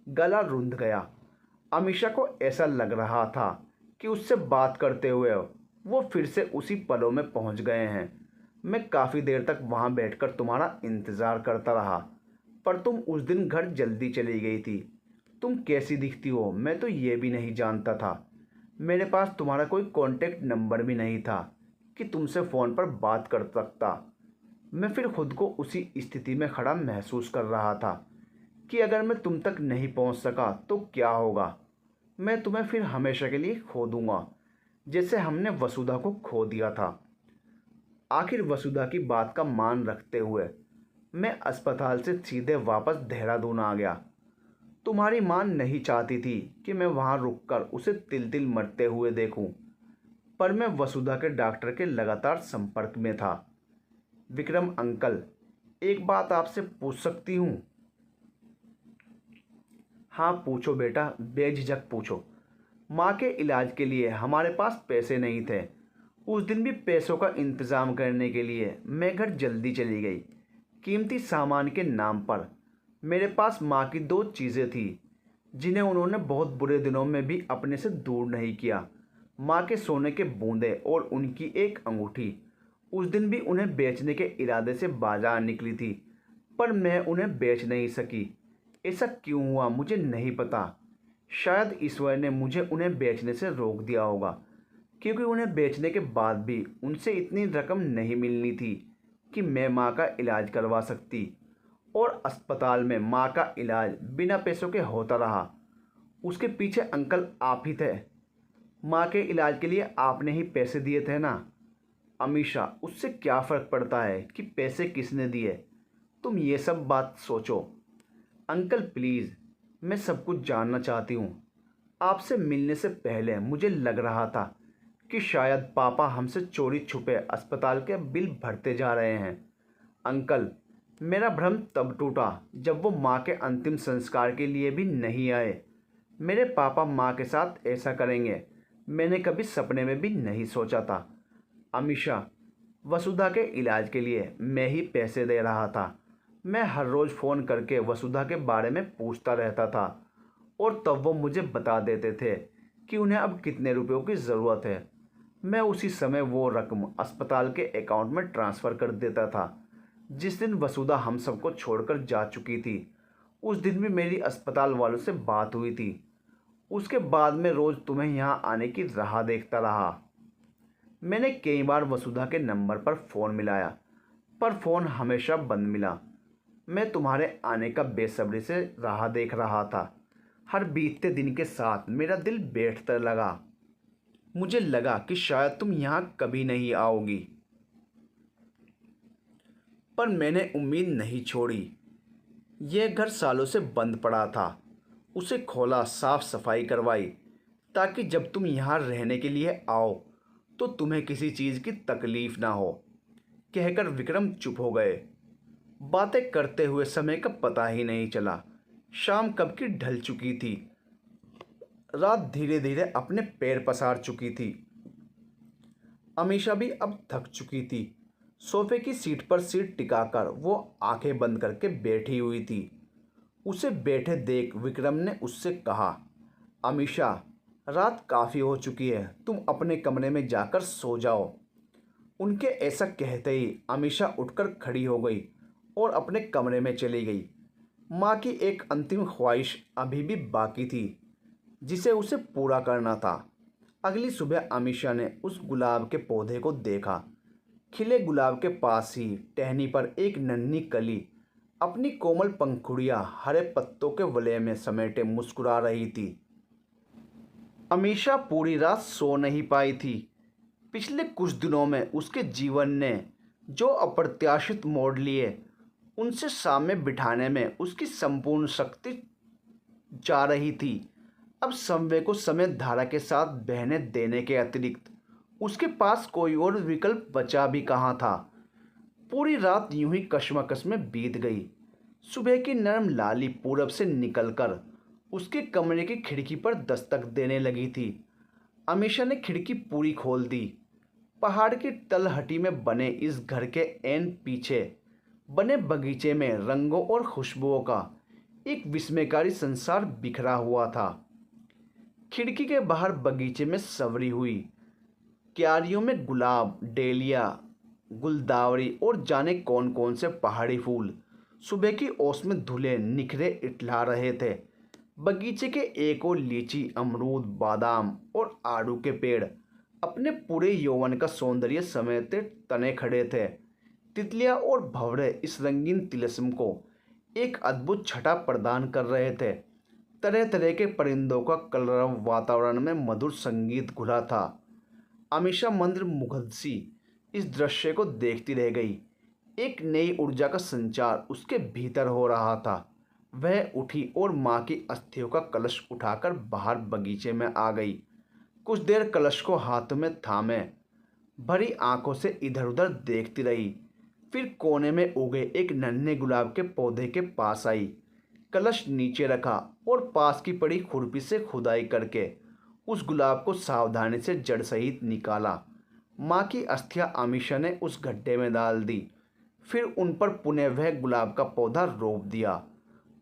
गला रुंध गया। अमीषा को ऐसा लग रहा था कि उससे बात करते हुए वो फिर से उसी पलों में पहुंच गए हैं। मैं काफ़ी देर तक वहां बैठकर तुम्हारा इंतज़ार करता रहा, पर तुम उस दिन घर जल्दी चली गई थी। तुम कैसी दिखती हो मैं तो ये भी नहीं जानता था। मेरे पास तुम्हारा कोई कॉन्टेक्ट नंबर भी नहीं था कि तुमसे फ़ोन पर बात कर सकता। मैं फिर खुद को उसी स्थिति में खड़ा महसूस कर रहा था कि अगर मैं तुम तक नहीं पहुंच सका तो क्या होगा। मैं तुम्हें फिर हमेशा के लिए खो दूंगा, जैसे हमने वसुधा को खो दिया था। आखिर वसुधा की बात का मान रखते हुए मैं अस्पताल से सीधे वापस देहरादून आ गया। तुम्हारी माँ नहीं चाहती थी कि मैं वहाँ रुककर उसे तिल तिल मरते हुए देखूं, पर मैं वसुधा के डॉक्टर के लगातार संपर्क में था। विक्रम अंकल, एक बात आपसे पूछ सकती हूँ? हाँ पूछो बेटा, बेझिझक पूछो। माँ के इलाज के लिए हमारे पास पैसे नहीं थे। उस दिन भी पैसों का इंतज़ाम करने के लिए मैं घर जल्दी चली गई। कीमती सामान के नाम पर मेरे पास माँ की दो चीज़ें थी जिन्हें उन्होंने बहुत बुरे दिनों में भी अपने से दूर नहीं किया। माँ के सोने के बूंदे और उनकी एक अंगूठी। उस दिन भी उन्हें बेचने के इरादे से बाजार निकली थी, पर मैं उन्हें बेच नहीं सकी। ऐसा क्यों हुआ मुझे नहीं पता। शायद ईश्वर ने मुझे उन्हें बेचने से रोक दिया होगा, क्योंकि उन्हें बेचने के बाद भी उनसे इतनी रकम नहीं मिलनी थी कि मैं माँ का इलाज करवा सकती। और अस्पताल में माँ का इलाज बिना पैसों के होता रहा। उसके पीछे अंकल आप ही थे। माँ के इलाज के लिए आपने ही पैसे दिए थे ना। अमीषा, उससे क्या फ़र्क पड़ता है कि पैसे किसने दिए? तुम ये सब बात सोचो। अंकल प्लीज़, मैं सब कुछ जानना चाहती हूँ। आपसे मिलने से पहले मुझे लग रहा था कि शायद पापा हमसे चोरी छुपे अस्पताल के बिल भरते जा रहे हैं। अंकल, मेरा भ्रम तब टूटा जब वो माँ के अंतिम संस्कार के लिए भी नहीं आए। मेरे पापा माँ के साथ ऐसा करेंगे मैंने कभी सपने में भी नहीं सोचा था। अमीषा, वसुधा के इलाज के लिए मैं ही पैसे दे रहा था। मैं हर रोज़ फ़ोन करके वसुधा के बारे में पूछता रहता था और तब वो मुझे बता देते थे कि उन्हें अब कितने रुपयों की ज़रूरत है। मैं उसी समय वो रकम अस्पताल के अकाउंट में ट्रांसफ़र कर देता था। जिस दिन वसुधा हम सबको छोड़कर जा चुकी थी, उस दिन भी मेरी अस्पताल वालों से बात हुई थी। उसके बाद मैं रोज़ तुम्हें यहाँ आने की राह देखता रहा। मैंने कई बार वसुधा के नंबर पर फ़ोन मिलाया, पर फ़ोन हमेशा बंद मिला। मैं तुम्हारे आने का बेसब्री से राह देख रहा था। हर बीतते दिन के साथ मेरा दिल बैठने लगा। मुझे लगा कि शायद तुम यहाँ कभी नहीं आओगी, पर मैंने उम्मीद नहीं छोड़ी। यह घर सालों से बंद पड़ा था। उसे खोला, साफ सफाई करवाई, ताकि जब तुम यहाँ रहने के लिए आओ तो तुम्हें किसी चीज़ की तकलीफ ना हो। कहकर विक्रम चुप हो गए। बातें करते हुए समय का पता ही नहीं चला। शाम कब की ढल चुकी थी। रात धीरे धीरे अपने पैर पसार चुकी थी। अमीषा भी अब थक चुकी थी। सोफे की सीट पर सिर टिकाकर वो आंखें बंद करके बैठी हुई थी। उसे बैठे देख विक्रम ने उससे कहा, अमीषा, रात काफ़ी हो चुकी है, तुम अपने कमरे में जाकर सो जाओ। उनके ऐसा कहते ही अमीषा उठकर खड़ी हो गई और अपने कमरे में चली गई। माँ की एक अंतिम ख्वाहिश अभी भी बाकी थी जिसे उसे पूरा करना था। अगली सुबह अमीषा ने उस गुलाब के पौधे को देखा। खिले गुलाब के पास ही टहनी पर एक नन्ही कली अपनी कोमल पंखुड़ियाँ हरे पत्तों के वलय में समेटे मुस्कुरा रही थी। अमीषा पूरी रात सो नहीं पाई थी। पिछले कुछ दिनों में उसके जीवन ने जो अप्रत्याशित मोड़ लिए, उनसे सामने बिठाने में उसकी संपूर्ण शक्ति जा रही थी। अब समय को समय धारा के साथ बहने देने के अतिरिक्त उसके पास कोई और विकल्प बचा भी कहाँ था। पूरी रात यूं ही कश्मकश में बीत गई। सुबह की नरम लाली पूरब से निकलकर उसके कमरे की खिड़की पर दस्तक देने लगी थी। अमीषा ने खिड़की पूरी खोल दी। पहाड़ की तलहटी में बने इस घर के ऐन पीछे बने बगीचे में रंगों और खुशबुओं का एक विस्मयकारी संसार बिखरा हुआ था। खिड़की के बाहर बगीचे में संवरी हुई क्यारियों में गुलाब, डेलिया, गुलदावरी और जाने कौन कौन से पहाड़ी फूल सुबह की ओस में धुले निखरे इठला रहे थे। बगीचे के एक और लीची, अमरूद, बादाम और आड़ू के पेड़ अपने पूरे यौवन का सौंदर्य समेटे तने खड़े थे। तितलियां और भंवरे इस रंगीन तिलिस्म को एक अद्भुत छटा प्रदान कर रहे थे। तरह तरह के परिंदों का कलरव वातावरण में मधुर संगीत घुला था। अमीषा मंत्र मुग्ध सी इस दृश्य को देखती रह गई। एक नई ऊर्जा का संचार उसके भीतर हो रहा था। वह उठी और माँ की अस्थियों का कलश उठाकर बाहर बगीचे में आ गई। कुछ देर कलश को हाथ में थामे भरी आंखों से इधर उधर देखती रही। फिर कोने में उगे एक नन्हे गुलाब के पौधे के पास आई। कलश नीचे रखा और पास की पड़ी खुरपी से खुदाई करके उस गुलाब को सावधानी से जड़ सहित निकाला। माँ की अस्थियाँ अमीषा ने उस गड्ढे में डाल दी। फिर उन पर पुनः वह गुलाब का पौधा रोप दिया।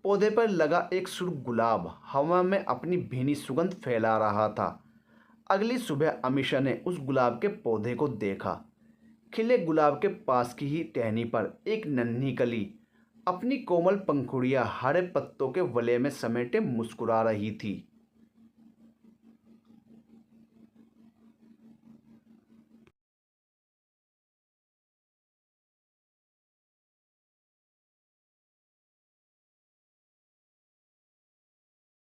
पौधे पर लगा एक सुर्ख गुलाब हवा में अपनी भीनी सुगंध फैला रहा था। अगली सुबह अमीषा ने उस गुलाब के पौधे को देखा। खिले गुलाब के पास की ही टहनी पर एक नन्ही कली अपनी कोमल पंखुड़ियाँ हरे पत्तों के वलय में समेटे मुस्कुरा रही थी।